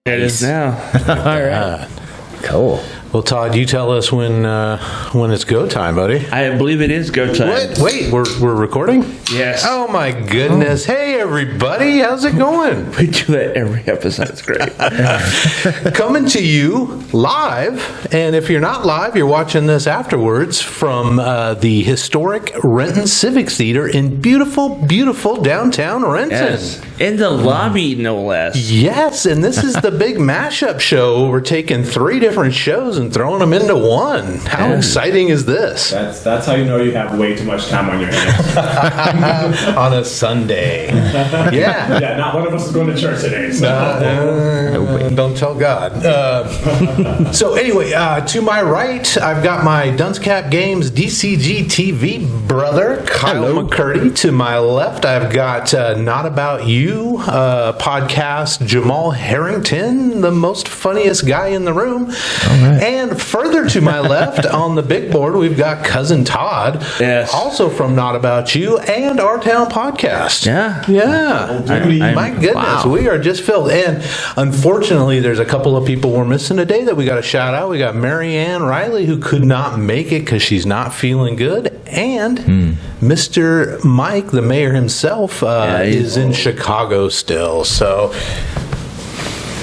It is now. All right. Cool. Well, Todd, you tell us when it's go time, buddy. I believe it is go time. What? Wait, we're recording? Yes. Oh my goodness! Hey everybody, how's it going? We do that every episode. It's great. Coming to you live, and if you're not live, you're watching this afterwards from the historic Renton Civic Theatre in beautiful, beautiful downtown Renton. Yes. In the lobby, no less. Yes, and this is the Big Mashup Show. We're taking 3 different shows and throwing them into one. How exciting is this? That's how you know you have way too much time on your hands. On a Sunday. Yeah. Yeah, not one of us is going to church today. So. Don't tell God. So anyway, to my right, I've got my Dunce Cap Games DCGTV brother, Kyle McCurdy. To my left, I've got Not About You podcast, Jamal Harrington, the most funniest guy in the room. Right. And further to my left on the big board, we've got Cousin Todd, also from Not About You and Our Town Podcast. Yeah. My goodness, we are just filled. And unfortunately, there's a couple of people we're missing today that we got to shout out. We got Mary Ann Riley, who could not make it because she's not feeling good. And Mr. Mike, the mayor himself, is in Chicago still. So,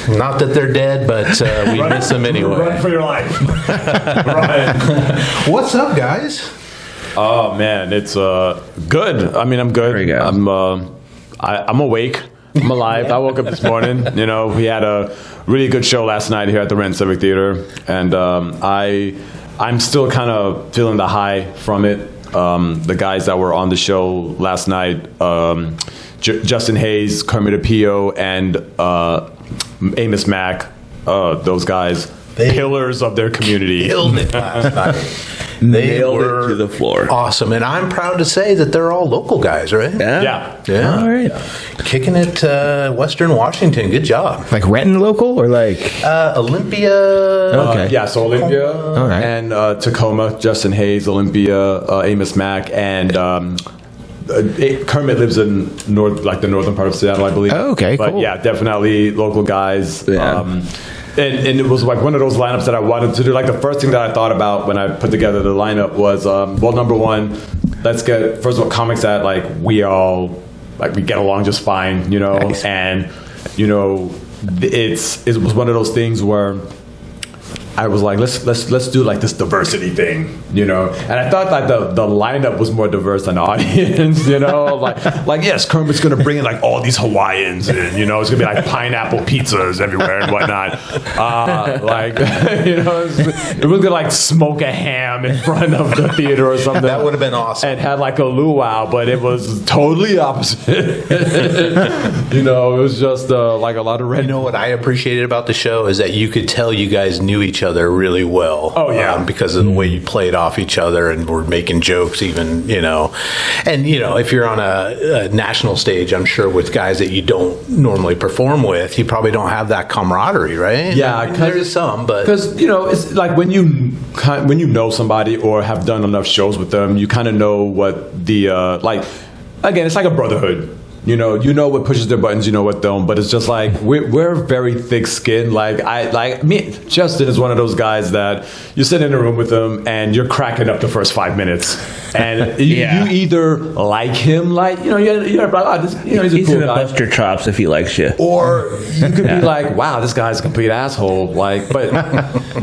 not that they're dead, but we miss them anyway. Run for your life. Run. What's up, guys? Oh, man, it's good. I mean, I'm good. I'm awake. I'm alive. I woke up this morning. You know, we had a really good show last night here at the Renton Civic Theatre, and I'm still kind of feeling the high from it. The guys that were on the show last night, Justin Hayes, Kermit Apio, and Amos Mack, those guys, pillars of their community. Killed it last night. They Nailed were it to the floor. Awesome. And I'm proud to say that they're all local guys, right? Yeah. All right. Kicking it Western Washington. Good job. Like Renton local or like? Olympia. Okay. So Olympia All right. and Tacoma, Justin Hayes, Olympia, Amos Mack, and Kermit lives in the northern part of Seattle, I believe. Oh, okay, but cool. yeah, definitely local guys. Yeah. And it was like one of those lineups that I wanted to do. Like the first thing that I thought about when I put together the lineup was, number one, let's get first of all comics that we get along just fine, you know, Nice. and you know, it was one of those things where I was like, let's do like this diversity thing, you know. And I thought like the lineup was more diverse than the audience, you know. like yes, Kermit's gonna bring in like all these Hawaiians, and you know, it's gonna be like pineapple pizzas everywhere and whatnot. You know, it was gonna like smoke a ham in front of the theater or something. That would have been awesome. And had like a luau, but it was totally opposite. You know, it was just like a lot of red. You know what I appreciated about the show is that you could tell you guys knew each other really well. Oh, yeah. Because of the way you played off each other and were making jokes even, you know. And, you know, if you're on a national stage, I'm sure with guys that you don't normally perform with, you probably don't have that camaraderie, right? Yeah, I mean, there's some, but... Because, you know, it's like when you know somebody or have done enough shows with them, you kind of know what the, again, it's like a brotherhood. You know what pushes their buttons, you know what don't, but it's just like we're very thick-skinned. Justin is one of those guys that you sit in a room with him and you're cracking up the first 5 minutes, and you either like him, you're like, he's a cool guy. Bust your chops if he likes you, or you could be like, wow, this guy's a complete asshole. But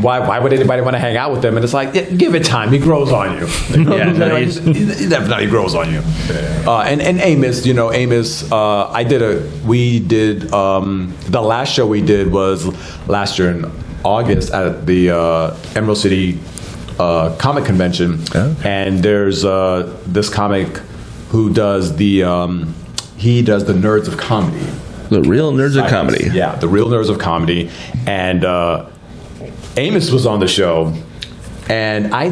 why would anybody want to hang out with him? And it's like, give it time, he grows on you. He definitely grows on you. And Amos, we did the last show we did was last year in August at the Emerald City Comic Convention. And there's this comic who does the Nerds of Comedy. The Real Nerds of Comedy. Yeah, the Real Nerds of Comedy. And Amos was on the show, and I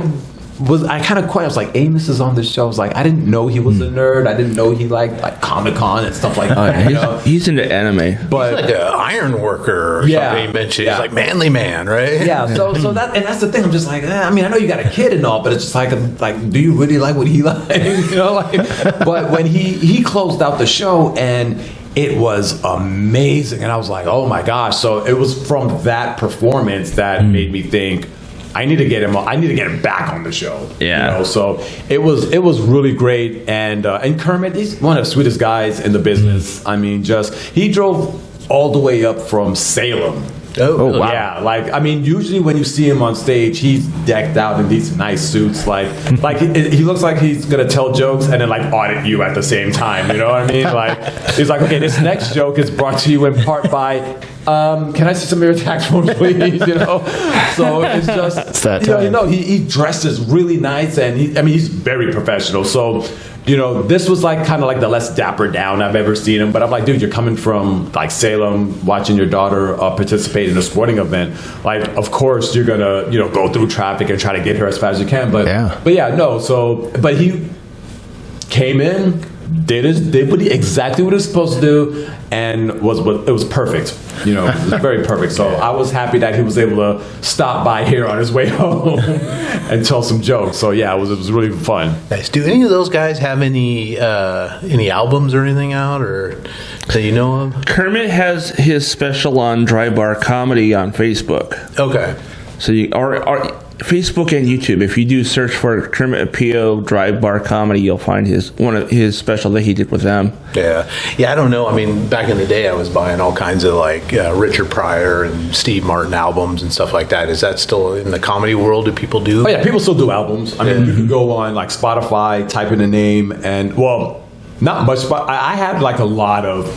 kind of I was like, Amos is on this show. I was like, I didn't know he was a nerd. I didn't know he liked like Comic-Con and stuff like that. He's into anime. But he's like an iron worker or something. He mentioned. He's like Manly Man, right? Yeah. So that's the thing. I'm just like, I mean, I know you got a kid and all, but it's just like, do you really like what he likes? But when he closed out the show and it was amazing. And I was like, oh my gosh. So it was from that performance that made me think, I need to get him back on the show. Yeah. You know? So it was really great. And Kermit, he's one of the sweetest guys in the business. I mean, he drove all the way up from Salem. Oh, wow. Yeah, like, I mean, usually when you see him on stage, he's decked out in these nice suits. Like he looks like he's going to tell jokes and then, like, audit you at the same time. You know what I mean? Like, he's like, okay, this next joke is brought to you in part by, can I see some of your tax forms, please? You know? So it's just, it's that time. You know, he dresses really nice and he's very professional. So, you know, this was like kind of like the less dapper down I've ever seen him. But I'm like, dude, you're coming from like Salem, watching your daughter participate in a sporting event. Like, of course, you're going to, you know, go through traffic and try to get here as fast as you can. But yeah, no. So, but he came in, did exactly what he was supposed to do, and it was perfect. You know, it was very perfect. So I was happy that he was able to stop by here on his way home and tell some jokes. So yeah, it was really fun. Nice. Do any of those guys have any albums or anything out, or that you know of? Kermit has his special on Dry Bar Comedy on Facebook. Okay. So Facebook and YouTube. If you do search for Kermit Apio Dry Bar Comedy, you'll find one of his special that he did with them. Yeah. I don't know. I mean, back in the day, I was buying all kinds of like Richard Pryor and Steve Martin albums and stuff like that. Is that still in the comedy world? Do people do? Oh yeah, people still do albums. I mean, you can go on like Spotify, type in a name, and not much. But I had like a lot of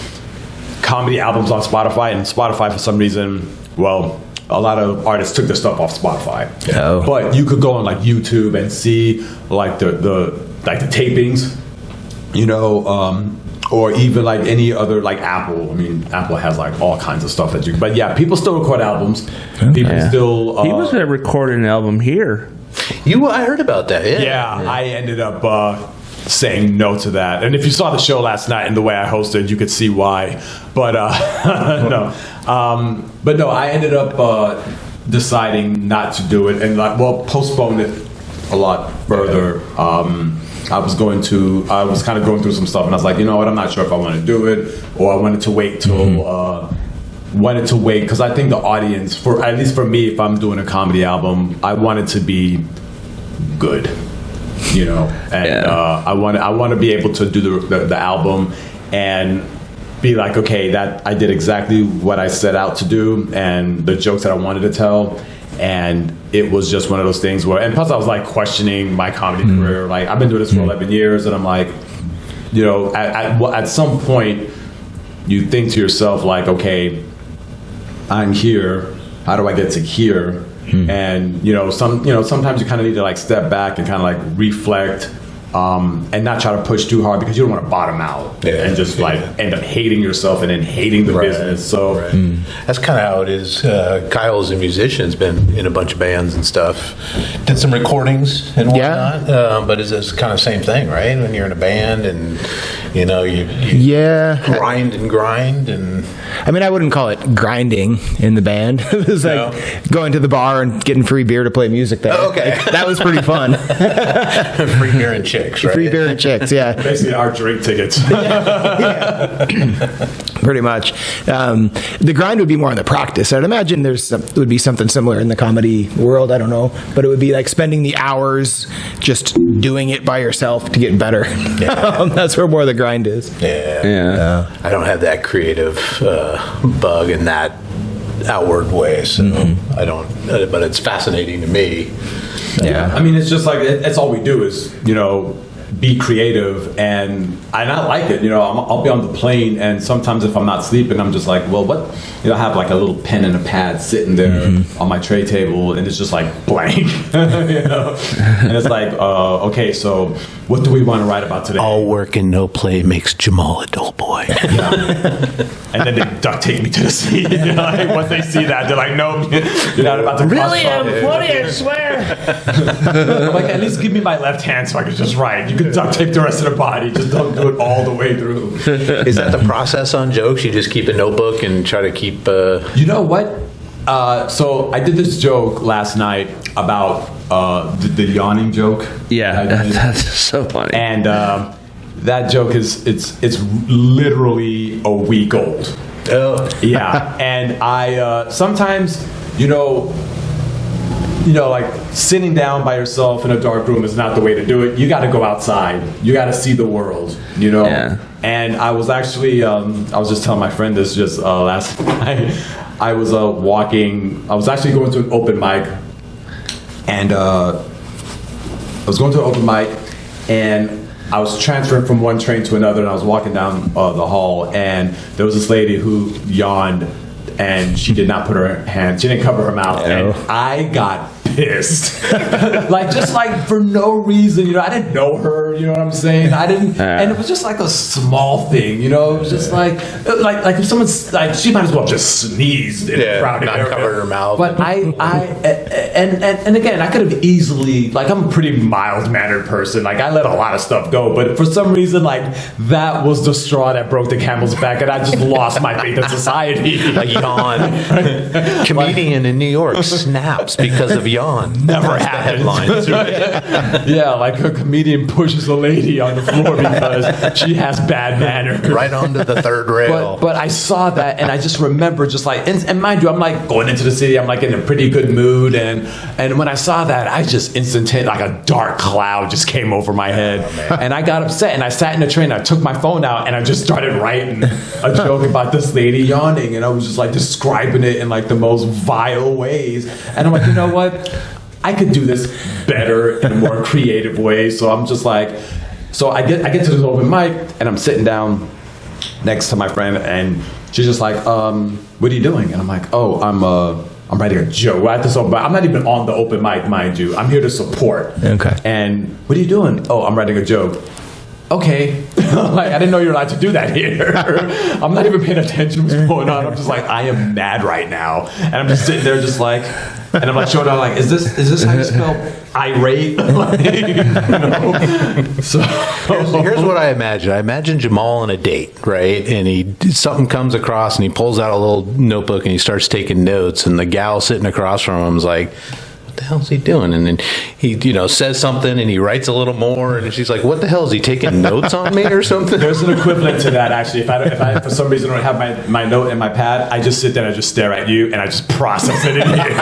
comedy albums on Spotify, and Spotify for some reason, a lot of artists took their stuff off Spotify. Oh. But you could go on like YouTube and see like the tapings, you know, or even like any other, like Apple. I mean, Apple has like all kinds of stuff that but yeah, people still record albums. People still. He was going to record an album here. I heard about that. Yeah, I ended up saying no to that. And if you saw the show last night and the way I hosted, you could see why. But no. But no, I ended up deciding not to do it and postpone it a lot further. I was kind of going through some stuff, and I was like, you know what, I'm not sure if I want to do it, or I wanted to wait because I think the audience, at least for me, if I'm doing a comedy album, I want it to be good, you know, and I want to be able to do the album and be like, okay, that I did exactly what I set out to do and the jokes that I wanted to tell. And it was just one of those things where, and plus I was like questioning my comedy career. Like, I've been doing this for 11 years, and I'm like, you know, at some point you think to yourself like, okay, I'm here. How do I get to here? And sometimes you kind of need to like step back and kind of like reflect. And not try to push too hard because you don't want to bottom out and just like end up hating yourself and then hating the business. So that's kind of how it is. Kyle's a musician, has been in a bunch of bands and stuff. Did some recordings and whatnot. But it's kind of same thing, right? When you're in a band and you know you grind and. I mean, I wouldn't call it grinding in the band. It was like going to the bar and getting free beer to play music there. Oh, okay. Like, that was pretty fun. Free beer and chicks, right? Free beer and chicks, yeah. Basically our drink tickets. Pretty much. The grind would be more on the practice. I'd imagine would be something similar in the comedy world. I don't know. But it would be like spending the hours just doing it by yourself to get better. Yeah. That's where more of the grind is. Yeah. I don't have that creative bug in that outward way, so I don't. But it's fascinating to me. Yeah, I mean, it's just like that's all we do is, you know, be creative, and I like it. You know, I'll be on the plane, and sometimes if I'm not sleeping, I'm just like, well, what? You know, I have like a little pen and a pad sitting there on my tray table, and it's just like blank. You know, and it's like, okay, so what do we want to write about today? All work and no play makes Jamal a dull boy. And then they duct tape me to the seat. You know, like, once they see that, they're like, no, you're not about to. Really, I'm funny, I swear. I'm like, at least give me my left hand so I can just write. You can duct tape the rest of the body. Just don't do it all the way through. Is that the process on jokes? You just keep a notebook and try to keep... You know what? So I did this joke last night about the yawning joke. Yeah, that's so funny. And that joke it's literally a week old. Oh. Yeah, and I sometimes, like sitting down by yourself in a dark room is not the way to do it. You got to go outside. You got to see the world. Yeah. And I was actually, I was just telling my friend this just last night. I was walking. I was actually going to an open mic, and I was going to an open mic, and I was transferring from one train to another, and I was walking down the hall, and there was this lady who yawned, and she did not put her hand, she didn't cover her mouth, and I got pissed. like for no reason, I didn't know her, you know what I'm saying? I didn't, and it was just like a small thing, it was just like if someone's like, she might as well just sneezed in a crowded not area. cover her mouth. But and again, I could have easily, I'm a pretty mild-mannered person, I let a lot of stuff go, but for some reason, that was the straw that broke the camel's back, and I just lost my faith in society. A yawn. Comedian in New York snaps because of yawn. Never happens. Yeah, a comedian pushes a lady on the floor because she has bad manners. Right onto the third rail. But I saw that, and I just remember and mind you, I'm going into the city, I'm in a pretty good mood, and when I saw that, I just instantaneously, a dark cloud just came over my head, and I got upset, and I sat in the train, I took my phone out, and I just started writing a joke about this lady yawning, and I was just describing it in the most vile ways, and I'm you know what? I could do this better in a more creative way. So I'm just so I get to this open mic, and I'm sitting down next to my friend, and she's just what are you doing? And I'm I'm writing a joke. We're at this open mic. I'm not even on the open mic, mind you. I'm here to support. Okay. And what are you doing? Oh, I'm writing a joke. Okay. I didn't know you're allowed to do that here. I'm not even paying attention to what's going on. I'm just I am mad right now. And I'm just sitting there just and I'm showing out is this how you spell irate? So here's what I imagine. I imagine Jamal on a date, right? And something comes across, and he pulls out a little notebook, and he starts taking notes, and the gal sitting across from him is what the hell is he doing? And then he, says something, and he writes a little more, and she's what the hell, is he taking notes on me or something? There's an equivalent to that, actually. If I for some reason don't have my note in my pad, I just sit there and I just stare at you, and I just process it in here.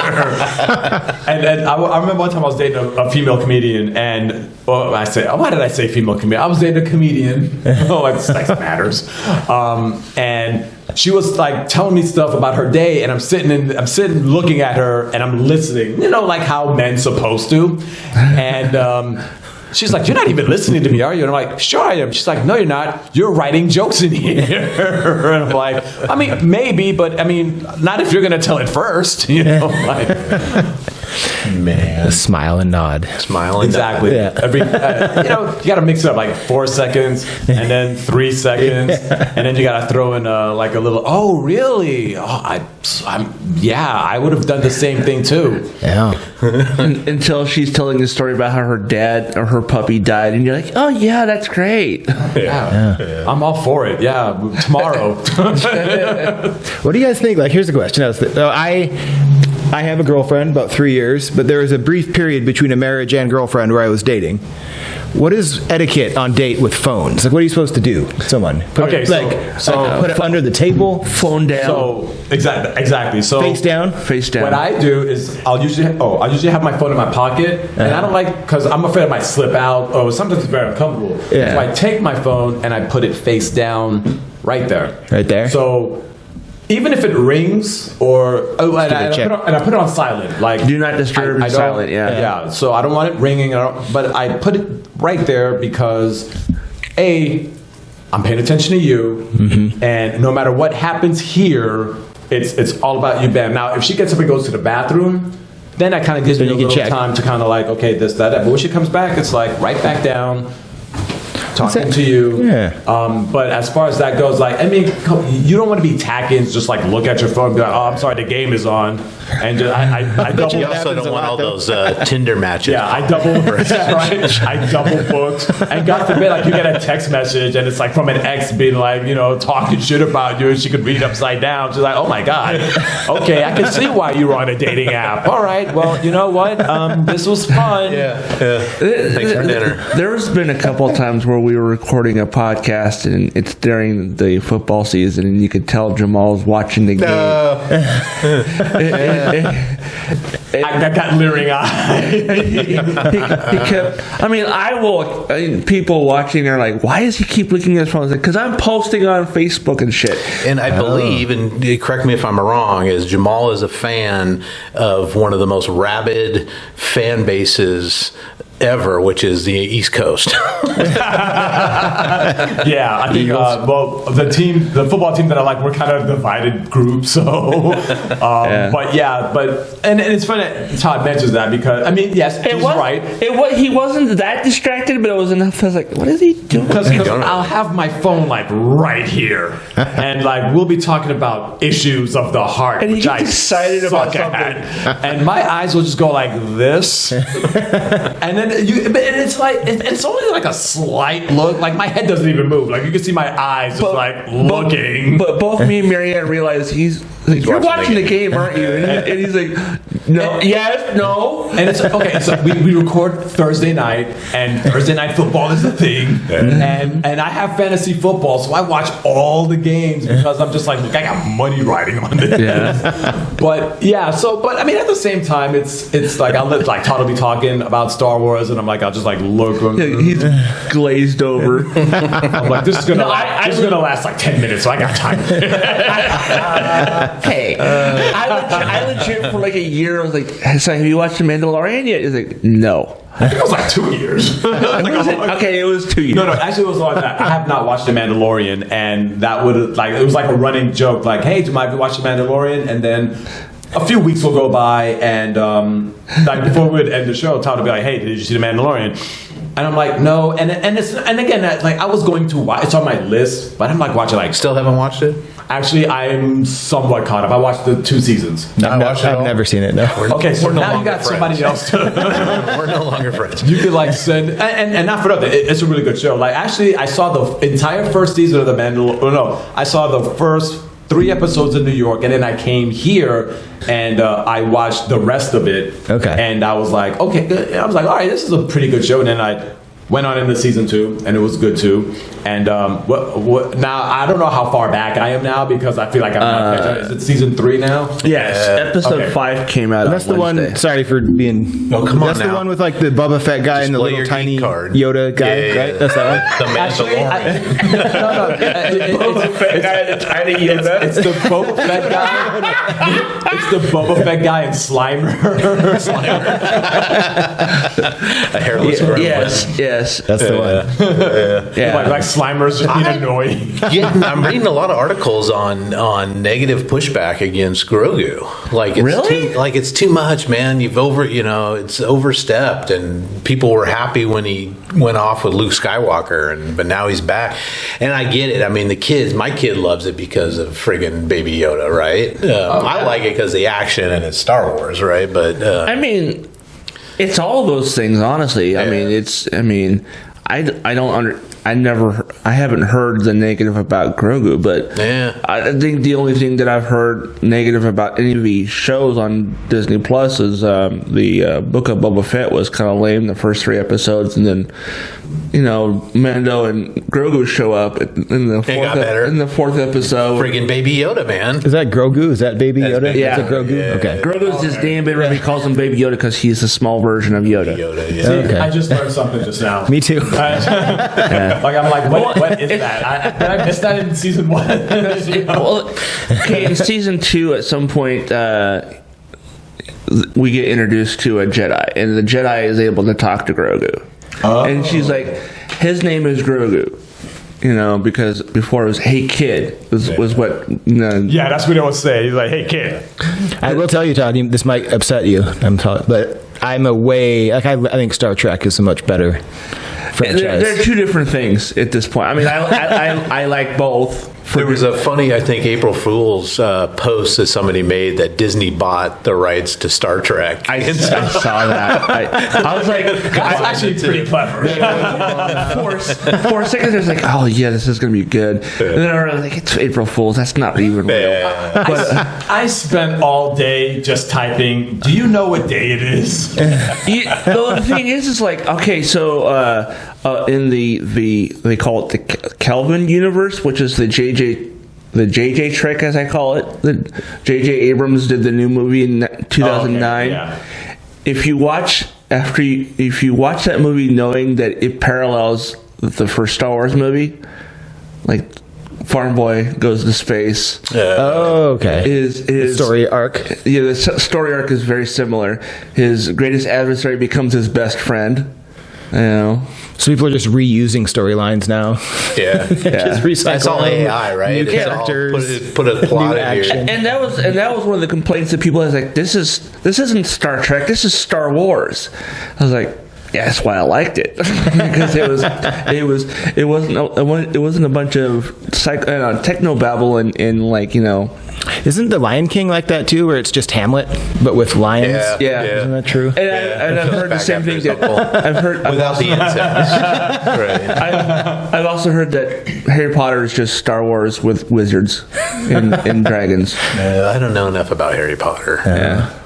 And then I remember one time I was dating a female comedian, and why did I say female comedian? I was dating a comedian. Sex matters. And she was telling me stuff about her day, and I'm sitting looking at her, and I'm listening, how men's supposed to. And she's you're not even listening to me, are you? And I'm sure I am. She's no, you're not. You're writing jokes in here. And I'm maybe, but not if you're going to tell it first, Man. A smile and nod. Exactly. Yeah. Every, you got to mix it up 4 seconds, and then 3 seconds, and then you got to throw in a little, oh, really? Oh, I would have done the same thing too. Yeah. Until she's telling a story about how her dad or her puppy died, and you're oh, yeah, that's great. Yeah. I'm all for it. Yeah. Tomorrow. What do you guys think? Here's the question. I have a girlfriend, about 3 years, but there was a brief period between a marriage and girlfriend where I was dating. What is etiquette on date with phones? What are you supposed to do? Someone put it under the table, phone down. So exactly. So face down. What I do is I'll usually have my phone in my pocket, and I don't because I'm afraid I might slip out. Oh, sometimes it's very uncomfortable. Yeah. So I take my phone and I put it face down, right there. Right there. So even if it rings, and I put it on silent, do not disturb, silent. Yeah. So I don't want it ringing, but I put it right there because I'm paying attention to you, and no matter what happens here, it's all about you, Bam. Now, if she gets up and goes to the bathroom, then that kind of gives me a little time to kind of okay, this, that. But when she comes back, it's right back down. Talking to you. Yeah. But as far as that goes, you don't want to be tacky and just look at your phone and be oh, I'm sorry, the game is on. and just, I double. You also don't want all those Tinder matches. Yeah, I double. Right? I double booked, and God forbid, like you get a text message and it's like from an ex being like, talking shit about you, and she could read it upside down. She's like, oh my God, okay, I can see why you were on a dating app. All right, well, you know what? This was fun. Yeah. Thanks for dinner. There's been a couple of times where we were recording a podcast and it's during the football season, and you could tell Jamal's watching the game. I got leering eye. People watching are like, why does he keep looking at his phone? Because I'm posting on Facebook and shit. And I believe, and correct me if I'm wrong, is Jamal is a fan of one of the most rabid fan bases ever, which is the East Coast. Yeah, I think the football team that I like, we're kind of a divided group. So, and it's funny that Todd mentions that because yes, he's right. He wasn't that distracted, but it was enough. I was like, what is he doing? Because I'll have my phone like right here, and like we'll be talking about issues of the heart, and which I excited about something, and my eyes will just go like this, and then it's like it's only like a slight look. Like my head doesn't even move. Like you can see my eyes just looking. But both me and Marianne realize he's like, you're watching the game, aren't you? And he's like, no, yes, no. And it's okay. So we record Thursday night, and Thursday night football is the thing. And I have fantasy football, so I watch all the games because I'm just like, look, I got money riding on this. Yeah. But at the same time, it's like I'll let like Todd will be talking about Star Wars, and I'm like, I'll just like look. He's glazed over. I'm like, this is gonna last like 10 minutes, so I got time. Hey, I legit for like a year. I was like, so have you watched The Mandalorian yet? He's like, no. I think it was like 2 years. It was 2 years. No, actually, it was longer than that. I have not watched The Mandalorian, and that would like it was like a running joke, like, hey, do you watch The Mandalorian? And then a few weeks will go by, and like before we would end the show, Todd would be like, hey, did you see The Mandalorian? And I'm like, no. And again, like I was going to watch. It's on my list, but I'm like watching. Like, still haven't watched it. Actually, I'm somewhat caught up. I watched the 2 seasons. I've never seen it. No. Okay, so now you got somebody else to. We're no longer friends. You could like send and not for nothing. It's a really good show. Like actually, I saw the entire first season of The Mandalorian. No, I saw the first 3 episodes in New York, and then I came here and I watched the rest of it. Okay. And I was like, okay, good. I was like, all right, this is a pretty good show. And then I went on into season 2, and it was good too. And now I don't know how far back I am now because I feel like I'm not catching up. Is it season 3 now? Yes, episode 5 came out. That's the Wednesday. one. Sorry for being. Oh, come on! That's now. the one with like the Boba Fett guy and the little tiny Yoda guy, right? That's that one. The Mandalorian. Boba Fett guy and the tiny Yoda. It's the Boba Fett guy. It's the Boba Fett guy and Slimer. A hairless gremlin. Yes, that's the one. Like Slimer's just being annoying. I'm reading a lot of articles on negative pushback against Grogu. Like it's too much, man. It's overstepped, and people were happy when he went off with Luke Skywalker, but now he's back. And I get it. I mean, my kid loves it because of friggin' Baby Yoda, right? I like it because the action and it's Star Wars, right? But it's all those things, honestly. Yeah. I haven't heard the negative about Grogu, but I think the only thing that I've heard negative about any of these shows on Disney Plus is the Book of Boba Fett was kind of lame the first 3 episodes, and then Mando and Grogu show up in the 4th episode. Friggin' Baby Yoda, man. Is that Grogu? Is that Baby Yoda? Yeah. Is it Grogu? Yeah. Okay. Grogu's his name, but everybody calls him Baby Yoda because he's a small version of Yoda. Yeah. See, Okay. I just learned something just now. Me too. Like I'm like, what is that? Did I miss that in season 1? In season 2, at some point, we get introduced to a Jedi, and the Jedi is able to talk to Grogu. Oh. And she's like, his name is Grogu. Because before it was "Hey kid" was what. Yeah, that's what it was saying. He's like, "Hey kid." I will tell you, Todd. This might upset you. But I'm I think Star Trek is a much better franchise. They're 2 different things at this point. I mean, I like both There was a funny, I think, April Fool's post that somebody made that Disney bought the rights to Star Trek. I saw that. I was like, that's actually pretty clever. For a second, I was like, oh yeah, this is gonna be good. And then I was like, it's April Fool's. That's not even real. I spent all day just typing, do you know what day it is? The thing is like, okay, so in they call it the Kelvin universe, which is the JJ trick, as I call it. The JJ Abrams did the new movie in 2009. Okay, yeah. If you watch that movie knowing that it parallels the first Star Wars movie, like Farm Boy goes to space. Okay. His story arc. Yeah, the story arc is very similar. His greatest adversary becomes his best friend. You know. So people are just reusing storylines now. Yeah. Just recycling. That's all AI, right? New characters. Put a plot in action. here. And that was one of the complaints that people had. Like, this isn't Star Trek. This is Star Wars. I was like, yeah, that's why I liked it, because it wasn't a bunch of technobabble and like, you know. Isn't The Lion King like that too, where it's just Hamlet but with lions? Yeah. Isn't that true? And I've heard the same thing. I've heard without the insects. Right. I've also heard that Harry Potter is just Star Wars with wizards and dragons. I don't know enough about Harry Potter. Yeah.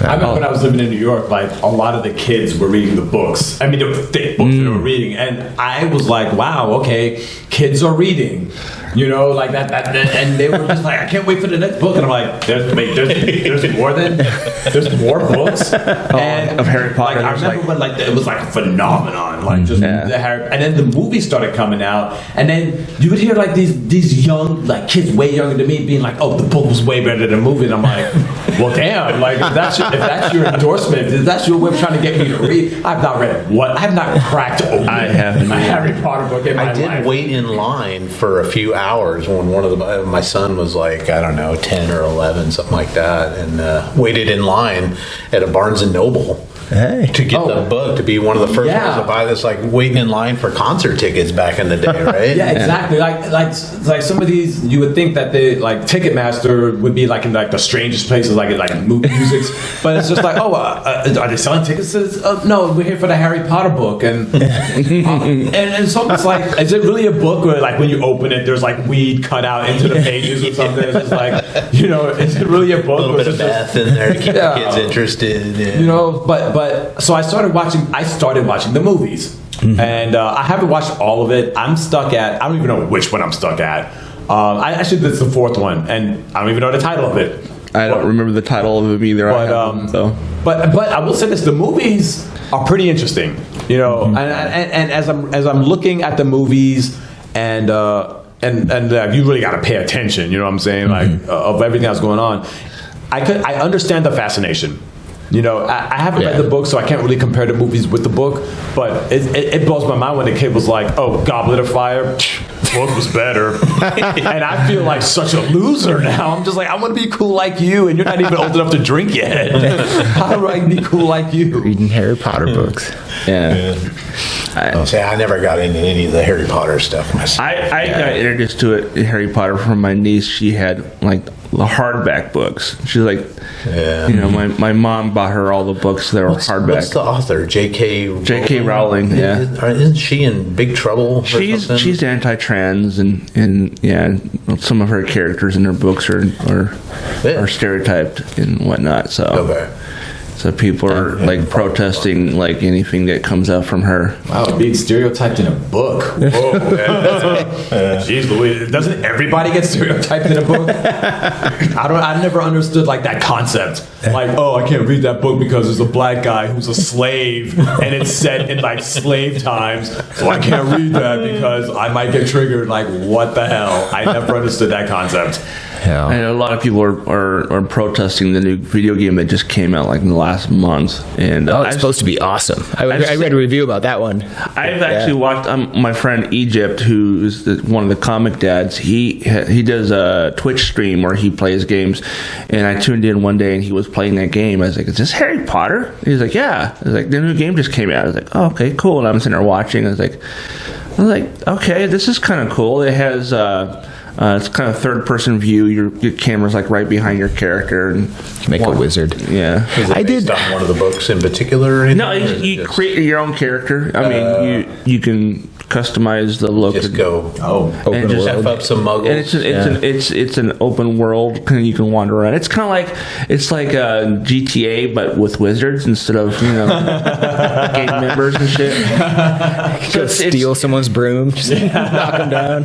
I remember when I was living in New York, like a lot of the kids were reading the books. I mean, they were thick books they were reading, and I was like, "Wow, okay, kids are reading," you know, like that, and they were just like, "I can't wait for the next book," and I'm like, "There's more books and of Harry Potter." Like, I remember when like it was like a phenomenon, like just the Harry, and then the movies started coming out, and then you would hear like these young like kids way younger than me being like, "Oh, the book was way better than the movie," and I'm like, "Well, damn, like if that's your endorsement, if that's your way of trying to get me to read, I've not read it. What? I have not cracked open a Harry Potter book in my life. I did wait in line for a few hours when one of my son was like, I don't know, 10 or 11, something like that, and waited in line at a Barnes and Noble. To get the book, to be one of the first ones to buy this, like waiting in line for concert tickets back in the day, right? Yeah, exactly. Like some of these, you would think that they like Ticketmaster would be like in like the strangest places, like music, but it's just like, are they selling tickets to this? No, we're here for the Harry Potter book, and and so it's like, is it really a book where like when you open it, there's like weed cut out into the pages or something? It's just like, you know, is it really a book? A little bit of meth in there to keep the kids interested. Yeah. You know, but so I started watching the movies, and I haven't watched all of it. I'm stuck at, I don't even know which one I'm stuck at. I actually, this is the fourth one, and I don't even know the title of it. I don't remember the title of it either. But I will say this: the movies are pretty interesting, you know. And as I'm looking at the movies, and you really got to pay attention. You know what I'm saying? Like of everything that's going on, I understand the fascination. You know, I haven't read the book, so I can't really compare the movies with the book. But it blows my mind when the kid was like, "Oh, Goblet of Fire, book was better," and I feel like such a loser now. I'm just like, I want to be cool like you, and you're not even old enough to drink yet. How do I be cool like you? Reading Harry Potter books. I never got into any of the Harry Potter stuff myself. I got introduced to it, Harry Potter, from my niece. She had like the hardback books. She's like, you know, my mom bought her all the books that were hardback. What's the author? J.K. Rowling. Yeah, isn't she in big trouble? She's anti-trans, and some of her characters in her books are stereotyped and whatnot. So. So people are like protesting like anything that comes out from her. Wow, being stereotyped in a book. Whoa. Jeez Louise. Doesn't everybody get stereotyped in a book? I never understood like that concept. Like, oh, I can't read that book because there's a black guy who's a slave and it's set in like slave times. So I can't read that because I might get triggered. Like, what the hell? I never understood that concept. Yeah. And a lot of people are protesting the new video game that just came out like in the last month. And it's supposed to be awesome. I read a review about that one. I've actually watched my friend Egypt, who is one of the comic dads. He does a Twitch stream where he plays games, and I tuned in one day and he was playing that game. I was like, "Is this Harry Potter?" He's like, "Yeah." I was like, "The new game just came out." I was like, "Oh, okay, cool." And I'm sitting there watching. I was like, "Okay, this is kind of cool." It has it's kind of third person view. Your camera's like right behind your character, and make a wizard. Yeah, is it based on one of the books in particular? Or anything, no, you create your own character. I mean, you can customize the look. Just go and just F up some muggles. And it's an open world, and you can wander around. It's kind of like GTA, but with wizards instead of gang members and shit. So steal someone's broom, just knock them down,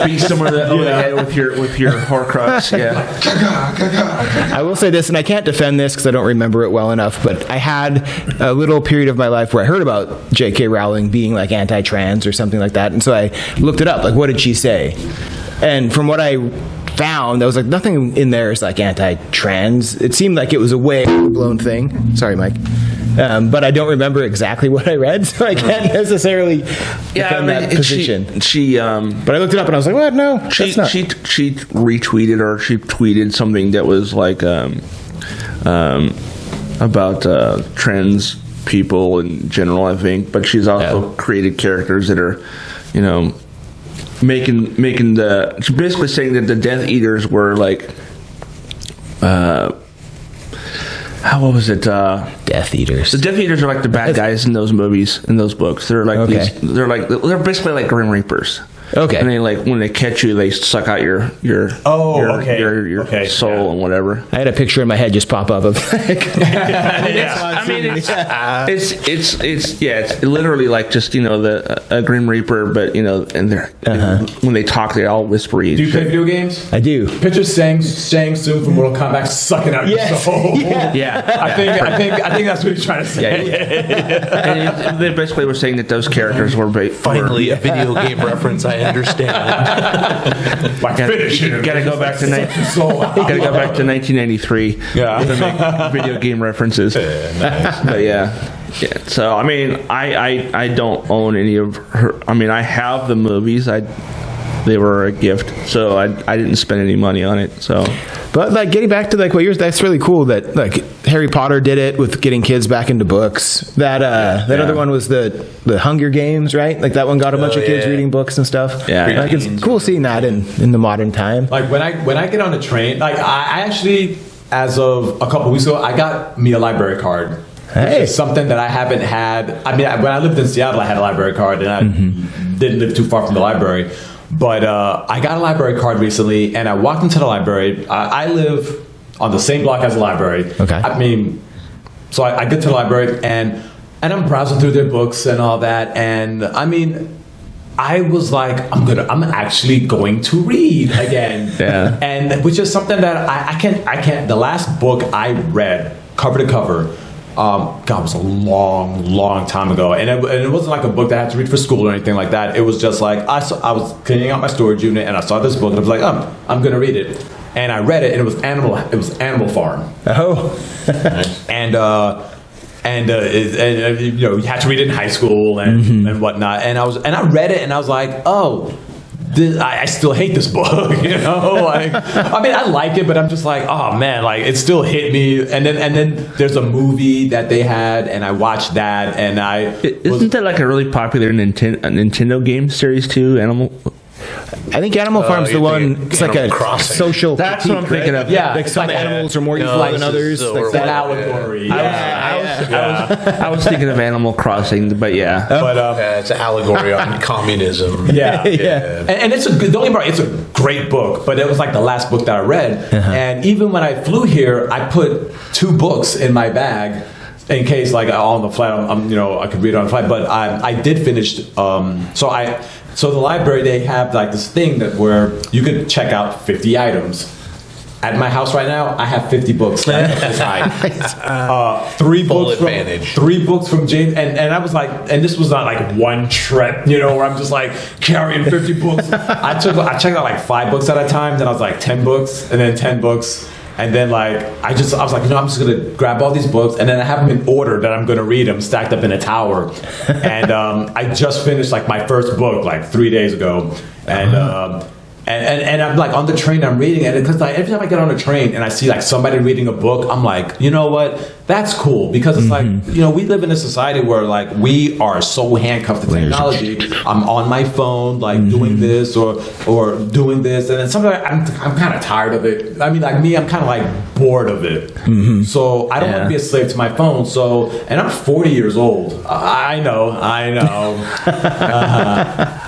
beat someone over the head with your Horcrux. Yeah. I will say this, and I can't defend this because I don't remember it well enough, but I had a little period of my life where I heard about J.K. Rowling being like anti-trans or something like that, and so I looked it up. Like, what did she say? And from what I found, there was like nothing in there is like anti-trans. It seemed like it was a way blown thing. Sorry, Mike. But I don't remember exactly what I read, so I can't necessarily defend that position. She but I looked it up and I was like, "What? No, she retweeted or she tweeted something that was like about trans people in general, I think. But she's also created characters that are, making she's basically saying that the Death Eaters were like. What was it? Death Eaters. The Death Eaters are like the bad guys in those movies, in those books. They're like they're basically like Grim Reapers. Okay. And they when they catch you, they suck out your soul and whatever. I had a picture in my head just pop up of it's literally like just a Grim Reaper, but and they're when they talk, they all whispery. Do you play video games? I do. Picture Shang Tsung from Mortal Kombat sucking out your soul. Yeah. I think that's what he's trying to say. And they basically were saying that those characters were finally a video game reference I understand. Gotta go back to 1993 to make video game references. Nice. But yeah. So I mean, I don't own any of her. I mean, I have the movies. They were a gift, so I didn't spend any money on it. So, but like getting back to like what yours, that's really cool that like Harry Potter did it with getting kids back into books. That other one was the Hunger Games, right? Like that one got a bunch of kids reading books and stuff. Yeah, like it's cool seeing that in the modern time. Like when I get on a train, like I actually, as of a couple weeks ago, I got me a library card. Hey. Which is something that I haven't had. I mean, when I lived in Seattle, I had a library card, and I didn't live too far from the library. But I got a library card recently, and I walked into the library. I live on the same block as the library. Okay. I mean, so I get to the library, and I'm browsing through their books and all that, and I mean, I was like, I'm actually going to read again. Yeah. And which is something that I can't. The last book I read, cover to cover. God, it was a long time ago, and it wasn't like a book that I had to read for school or anything like that. It was just like I was cleaning out my storage unit, and I saw this book, and I was like, I'm gonna read it, and I read it, and it was Animal Farm. Oh, and you had to read it in high school and whatnot, and I read it, and I was like, I still hate this book, Like, I mean, I like it, but I'm just like, oh man, like it still hit me. And then there's a movie that they had, and I watched that, and isn't that like a really popular Nintendo game series too? I think Animal Farm's the one. It's like a social. That's what I'm thinking of. Yeah, like some animals are more evil than others. Like that allegory. I was thinking of Animal Crossing, but yeah. But it's an allegory on communism. Yeah. And it's it's a great book, but it was like the last book that I read. And even when I flew here, I put 2 books in my bag. In case, like, on the flight, I could read it on the flight. But I did finish. So the library, they have like this thing where you could check out 50 items. At my house right now, I have 50 books. 3 books from James, and I was like, and this was not like one trip, where I'm just like carrying 50 books. I checked out like 5 books at a time. Then I was like 10 books, and then 10 books. And then I was like, I'm just gonna grab all these books, and then I have them in order that I'm gonna read them, stacked up in a tower. And I just finished like my first book like 3 days ago, and I'm like on the train, I'm reading it, because like every time I get on a train and I see like somebody reading a book, I'm like, you know what? that's cool because it's like, you know, we live in a society where like we are so handcuffed to technology. I'm on my phone, like doing this or doing this, and then sometimes I'm kind of tired of it. I mean, like me, I'm kind of like bored of it. So I don't want to be a slave to my phone. So, and I'm 40 years old. I know.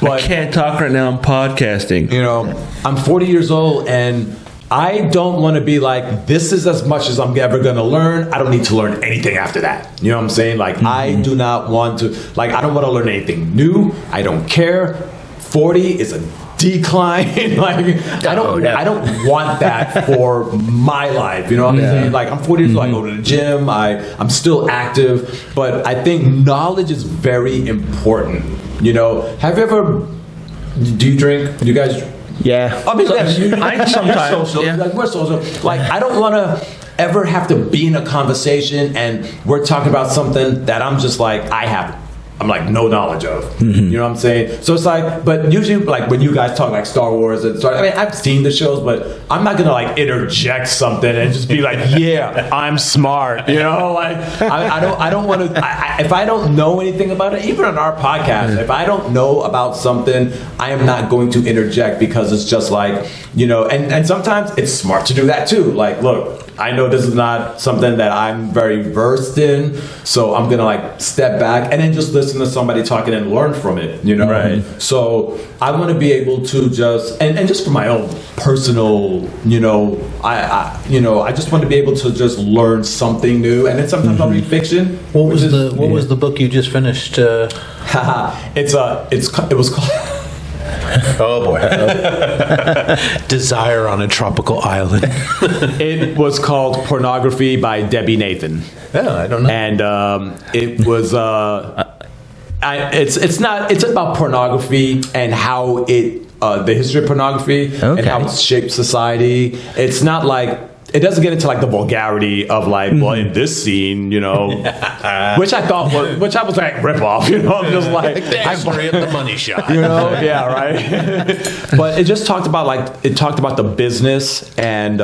But I can't talk right now. I'm podcasting. You know, I'm 40 years old and I don't want to be like, this is as much as I'm ever going to learn. I don't need to learn anything after that. You know what I'm saying? Like, I do not want to, like, I don't want to learn anything new. I don't care. 40 is a decline. Like, I don't want that for my life. You know what I'm saying? Like, I'm 40 years old. I go to the gym. I'm still active. But I think knowledge is very important. You know, have you ever, do you drink? Do you guys Yeah. I mean, I sometimes. Social, like we're social. Like I don't want to ever have to be in a conversation and we're talking about something that I'm just like I'm like no knowledge of. You know what I'm saying? So it's like, but usually like when you guys talk like Star Wars and Star, I mean I've seen the shows, but I'm not gonna like interject something and just be like, yeah, I'm smart. You know, like I don't want to. If I don't know anything about it, even on our podcast, if I don't know about something, I am not going to interject because it's just like, you know, and sometimes it's smart to do that too. Like, look, I know this is not something that I'm very versed in, so I'm gonna like step back and then just listen to somebody talking and learn from it, you know? Right. So I want to be able to just and just for my own personal, you know, I just want to be able to just learn something new, and then sometimes I'll read fiction. What was the book you just finished? It was called. Oh boy. Desire on a Tropical Island. It was called Pornography by Debbie Nathan. Yeah, I don't know. And it was it's about pornography and how it the history of pornography and how it's shaped society. It's not like it doesn't get into like the vulgarity of like, well, in this scene, you know, which I was like rip off, you know, I'm just like the history of the money shot, you know, yeah, right. But it just talked about the business and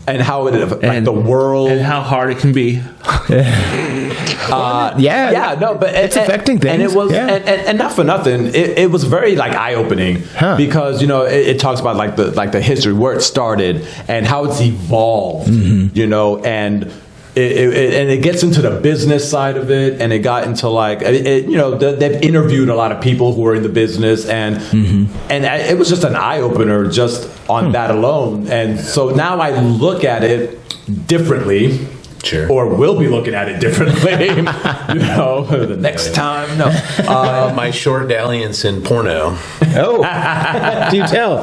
and how it affects the world and how hard it can be. But it's affecting things, and it was, and not for nothing, it was very like eye opening because you know it talks about like the history where it started and how it's evolved, you know, and it gets into the business side of it, and it got into like you know they've interviewed a lot of people who are in the business, and it was just an eye opener just on that alone, and so now I look at it differently. Sure. Or will be looking at it differently, you know, the next time. No, my short dalliance in porno. Oh, do tell.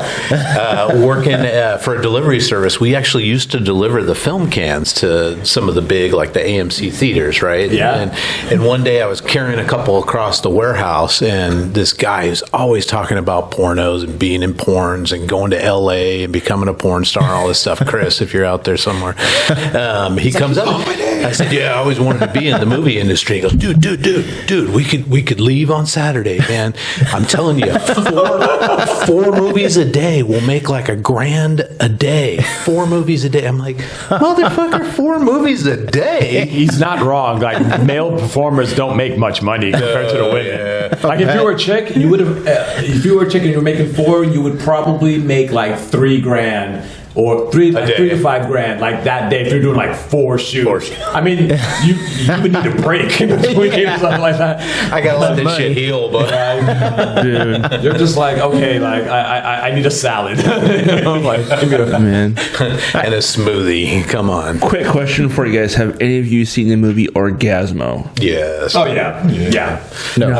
Working for a delivery service, we actually used to deliver the film cans to some of the big, like the AMC theaters, right? Yeah. And one day I was carrying a couple across the warehouse, and this guy is always talking about pornos and being in porns and going to LA and becoming a porn star, all this stuff. Chris, if you're out there somewhere, he comes up. I said, yeah, I always wanted to be in the movie industry. He goes, dude, we could leave on Saturday, man. I'm telling you, four movies a day will make like $1,000 a day. 4 movies a day. I'm like, motherfucker, 4 movies a day? He's not wrong. Like male performers don't make much money compared to the women. Yeah. Like if you were a chick, you would have. If you were a chick and you were making 4, you would probably make like $3,000. Or $3 to $5,000 like that day if you're doing like 4 shoots. I mean, you would need a break in between or something like that. I gotta let this shit heal, but dude, you're just like, okay, like I need a salad. You know, like give me a man and a smoothie. Come on. Quick question for you guys: have any of you seen the movie Orgasmo? Yes. Oh yeah. No.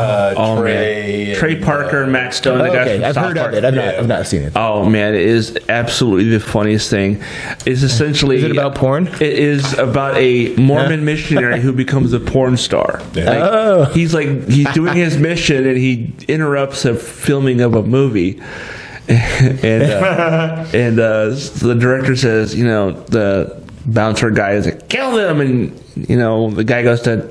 Trey Parker, Matt Stone. The guys from I've South heard Park. of it. I've not seen it. Oh man, it is absolutely the funniest thing. It's essentially. Is it about porn? It is about a Mormon missionary who becomes a porn star. Yeah. He's doing his mission and he interrupts a filming of a movie. And the director says, you know, the bouncer guy is like, kill them, and you know the guy goes to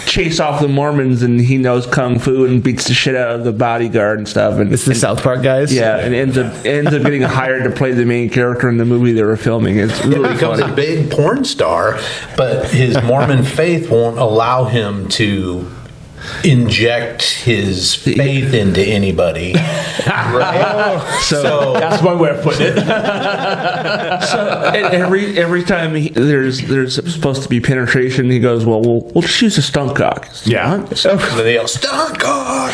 chase off the Mormons, and he knows kung fu and beats the shit out of the bodyguard and stuff. And it's the South Park guys. Yeah, and ends up getting hired to play the main character in the movie they were filming. It's really he becomes funny. a big porn star, but his Mormon faith won't allow him to inject his faith into anybody. Right? So that's one way of putting it. And every time there's supposed to be penetration, he goes, "Well, we'll just use a stunt cock." Yeah. And they yell, "Stunt cock!"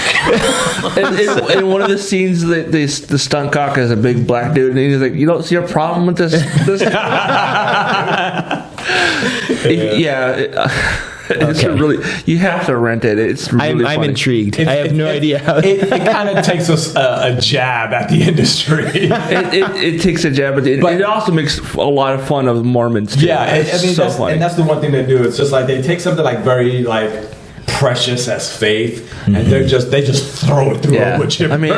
in one of the scenes, the stunt cock is a big black dude, and he's like, "You don't see a problem with this?" It's really, you have to rent it. It's really I'm funny. intrigued. I have no idea how it kind of takes us a jab at the industry. it takes a jab, but it also makes a lot of fun of Mormons too. Yeah, I mean, so funny. and that's the one thing they do. It's just like they take something like very like precious as faith, and they just throw it through a wood chipper. I mean,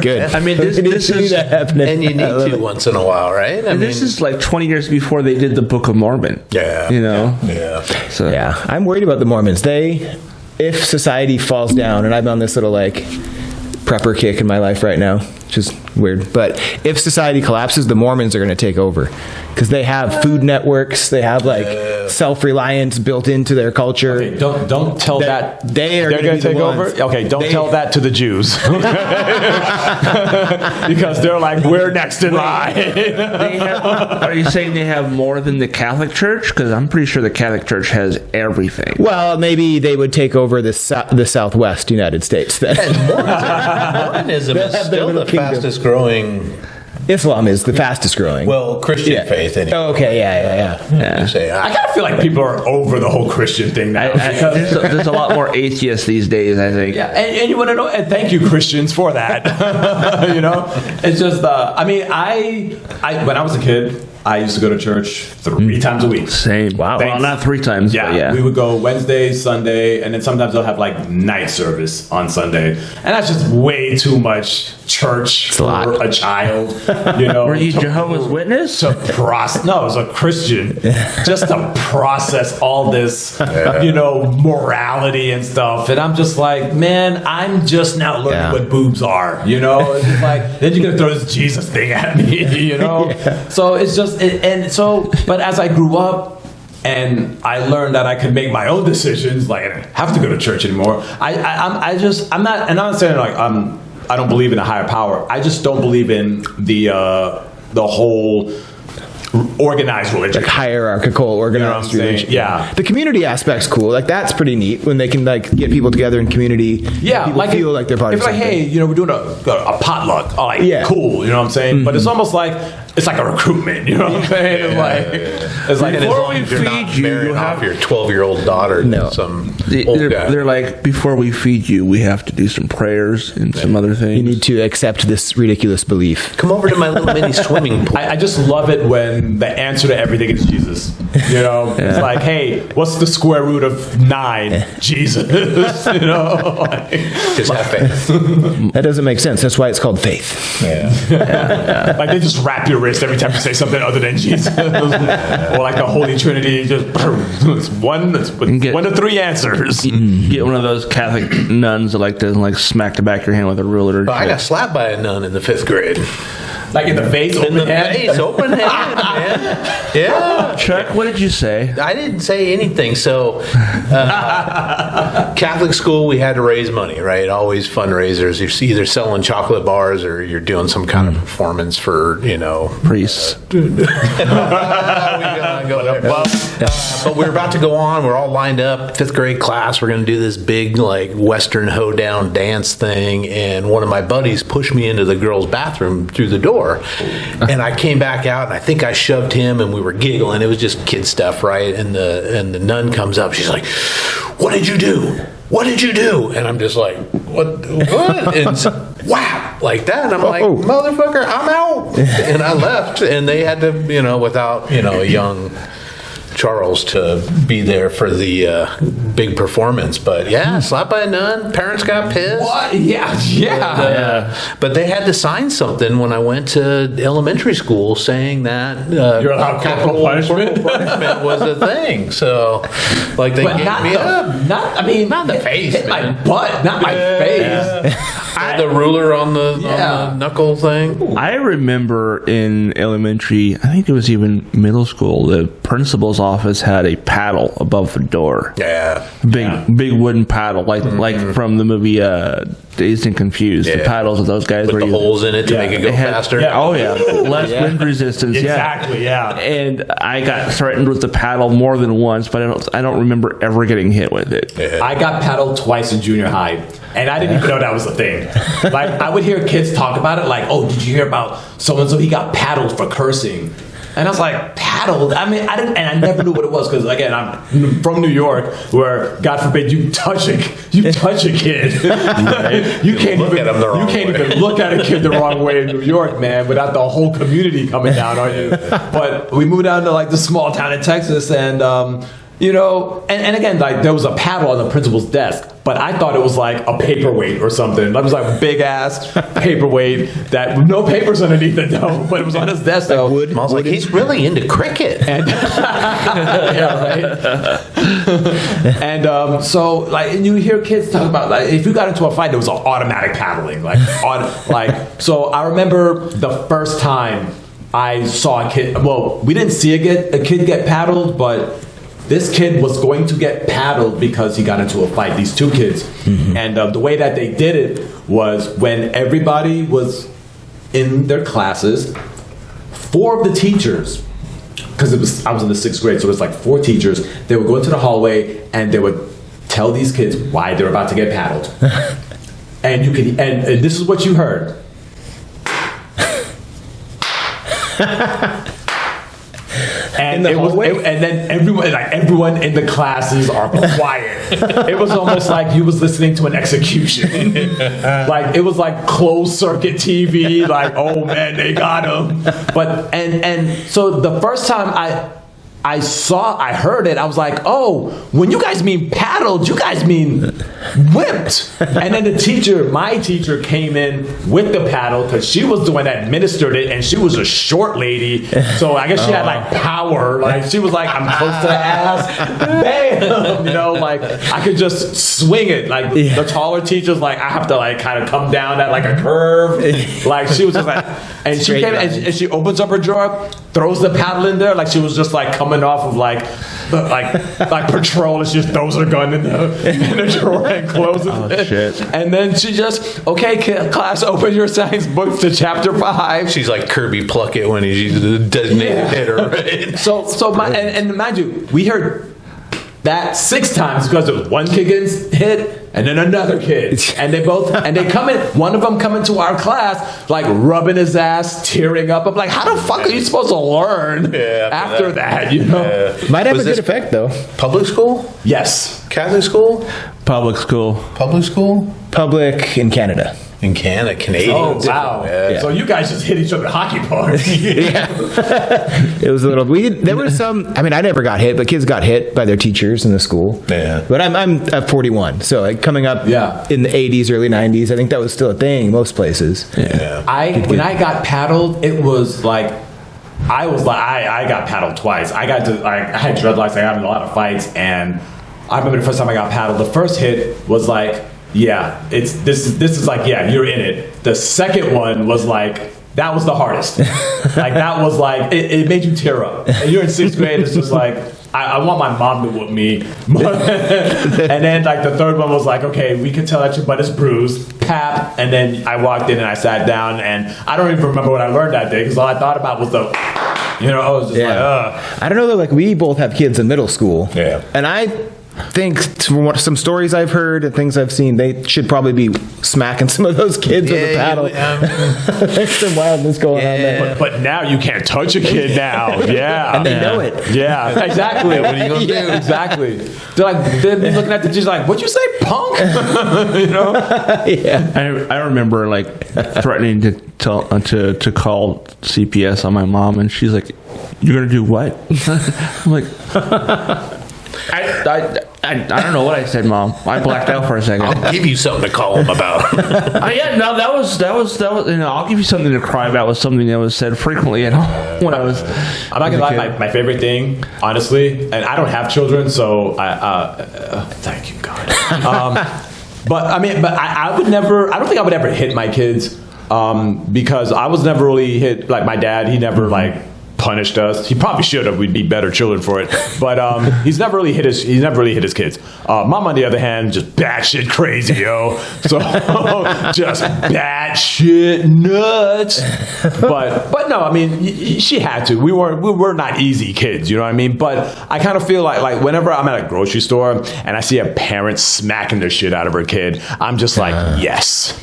good. I mean, this is that happening. And you need to once in a while, right? This is like 20 years before they did the Book of Mormon. Yeah, you know. Yeah. So yeah, I'm worried about the Mormons. If society falls down, and I'm on this little like prepper kick in my life right now, which is weird, but if society collapses, the Mormons are going to take over because they have food networks, they have like self-reliance built into their culture. Okay, don't tell that they're going to take over. Okay, don't tell that to the Jews because they're like, we're next in line. Are you saying they have more than the Catholic Church? Because I'm pretty sure the Catholic Church has everything. Well, maybe they would take over the Southwest United States then. Mormonism is still the fastest growing. Islam is the fastest growing. Well, Christian faith anyway. Oh, okay, yeah. I kind of feel like people are over the whole Christian thing now. There's a lot more atheists these days, I think. Yeah, and you want to know, and thank you, Christians, for that. You know, it's just, I mean, I when I was a kid, I used to go to church 3 times a week. Same. Wow. Thanks. Well, not 3 times. Yeah, but yeah. We would go Wednesday, Sunday, and then sometimes they'll have like night service on Sunday, and that's just way too much church for a child. You know, were you Jehovah's Witness? No, I was a Christian. Just to process all this, you know, morality and stuff, and I'm just like, man, I'm just now learning what boobs are. You know, it's just like then you're gonna throw this Jesus thing at me. You know, so it's just. But as I grew up and I learned that I could make my own decisions, like I didn't have to go to church anymore. I'm not saying like I don't believe in a higher power. I just don't believe in the whole organized religion, like hierarchical organized religion. Yeah, the community aspect's cool. Like that's pretty neat when they can like get people together in community. Yeah, people like feel like they're part of something. Like, hey, you know, we're doing a potluck. Oh, like, cool. You know what I'm saying? But it's almost like it's like a recruitment. You know what I'm saying? It's like before we feed you have your 12-year-old daughter. No, they're like, before we feed you, we have to do some prayers and some other things. You need to accept this ridiculous belief. Come over to my little mini swimming pool. I just love it when the answer to everything is Jesus. You know, it's like, hey, what's the square root of 9? Jesus. You know, just have faith. That doesn't make sense. That's why it's called faith. Yeah. Like they just wrap your wrist every time you say something other than Jesus, or like the Holy Trinity. Just it's one to 3 answers. Get one of those Catholic nuns that like doesn't like smack the back of your hand with a ruler. I got slapped by a nun in the 5th grade. Like in the face, open hand? Open hand, man. Yeah. Chuck, what did you say? I didn't say anything. So, Catholic school, we had to raise money, right? Always fundraisers. You're either selling chocolate bars or you're doing some kind of performance for, you know, priests. But we're about to go on. We're all lined up. 5th grade class. We're going to do this big, like, Western hoedown dance thing. And one of my buddies pushed me into the girls' bathroom through the door. And I came back out, and I think I shoved him, and we were giggling. It was just kid stuff, right? And the nun comes up. She's like, "What did you do? What did you do?" And I'm just like, what? And so, wow, like that. And I'm like, motherfucker, I'm out. And I left. And they had to, you know, without, you know, a young Charles to be there for the big performance. But yeah, slapped by a nun. Parents got pissed. What? Yeah. But they had to sign something when I went to elementary school saying that you're allowed corporal punishment was a thing. So, like, they gave me up. Not the face, hit man. My butt, not my face. The ruler on the knuckle thing. I remember in elementary, I think it was even middle school, the principal's office had a paddle above the door. Yeah. Big wooden paddle, like from the movie Dazed and Confused. The paddles of those guys with the holes in it to make it go faster. Less wind resistance. Exactly. And I got threatened with the paddle more than once, but I don't remember ever getting hit with it. Yeah. I got paddled twice in junior high, and I didn't even know that was a thing. Like, I would hear kids talk about it, like, "Oh, did you hear about so and so? He got paddled for cursing." And I was like, paddled? I mean, I didn't, and I never knew what it was because, again, I'm from New York, where God forbid you touch a kid. Right? You can't even look at a kid the wrong way in New York, man, without the whole community coming down on you. But we moved down to like the small town in Texas, and and again, like, there was a paddle on the principal's desk, but I thought it was like a paperweight or something. That was like a big ass paperweight that no papers underneath it though, but it was on his desk though. I was like, he's really into cricket. And and so like, and you hear kids talk about, like, if you got into a fight, there was an automatic paddling, so I remember the first time I saw a kid. Well, we didn't see a kid get paddled, but this kid was going to get paddled because he got into a fight. These two kids, and the way that they did it was when everybody was in their classes, 4 of the teachers, because I was in the 6th grade, so it was like 4 teachers. They would go into the hallway and they would tell these kids why they're about to get paddled, and you could, and this is what you heard. And then everyone in the classes are quiet. It was almost like you was listening to an execution. Like, it was like closed circuit TV. Like, oh man, they got him. But and so the first time I heard it, I was like, oh, when you guys mean paddled, you guys mean whipped. And then my teacher came in with the paddle because she was the one that administered it, and she was a short lady. So I guess she had like power. Like, she was like, I'm close to the ass. Bam! Like, I could just swing it. Like, the taller teacher's like, I have to like kind of come down at like a curve. Like, she was just like, and she came and she opens up her drawer, throws the paddle in there, like she was just like coming off of like patrol, and she just throws her gun in the drawer and closes it. Shit. And then she just, okay, class, open your science books to chapter 5. She's like Kirby Pluckett when he's the designated hitter. Right? So and mind you, we heard that 6 times because there was one kid getting hit and then another kid, and they come in. One of them come into our class like rubbing his ass, tearing up. I'm like, how the fuck are you supposed to learn after that? Might have a good effect though. Public school? Yes. Catholic school? Public school. Public school? Public in Canada. In Canada, Canadian. Oh, wow. Yeah. So you guys just hit each other hockey parts. It was a little, there were some, I mean, I never got hit, but kids got hit by their teachers in the school. Yeah. But I'm at 41, so like coming up in the 80s, early 90s, I think that was still a thing most places. Yeah. When I got paddled, it was like, I got paddled twice. I had dreadlocks, I got in a lot of fights, and I remember the first time I got paddled, the first hit was like, yeah, this is like, yeah, you're in it. The second one was like, that was the hardest. Like, that was like, it made you tear up. And you're in 6th grade, it's just like, I want my mom to whoop me. And then like the third one was like, okay, we can tell that your butt is bruised. Pap. And then I walked in and I sat down, and I don't even remember what I learned that day because all I thought about was I was just like, I don't know though, like we both have kids in middle school. Yeah. And I think from some stories I've heard and things I've seen, they should probably be smacking some of those kids with a paddle. There's some wildness going on there. But now you can't touch a kid now. Yeah. And they know it. Yeah, exactly. What are you going to do? Exactly. They're looking at the kids like, what'd you say, punk? You know? Yeah. I remember like threatening to call CPS on my mom, and she's like, "You're gonna do what?" I'm like, I don't know what I said, Mom. I blacked out for a second. I'll give you something to call them about. That was. You know, I'll give you something to cry about. Was something that was said frequently at home when I was. I'm not gonna lie. My favorite thing, honestly, and I don't have children, so thank you, God. But I would never. I don't think I would ever hit my kids because I was never really hit. Like my dad, he never like punished us. He probably should have. We'd be better children for it. But he's never really hit his kids. Mom, on the other hand, just batshit crazy, yo. So just batshit nuts. But no, I mean, she had to. We were not easy kids, you know what I mean? But I kind of feel like whenever I'm at a grocery store and I see a parent smacking the shit out of her kid, I'm just like, yes.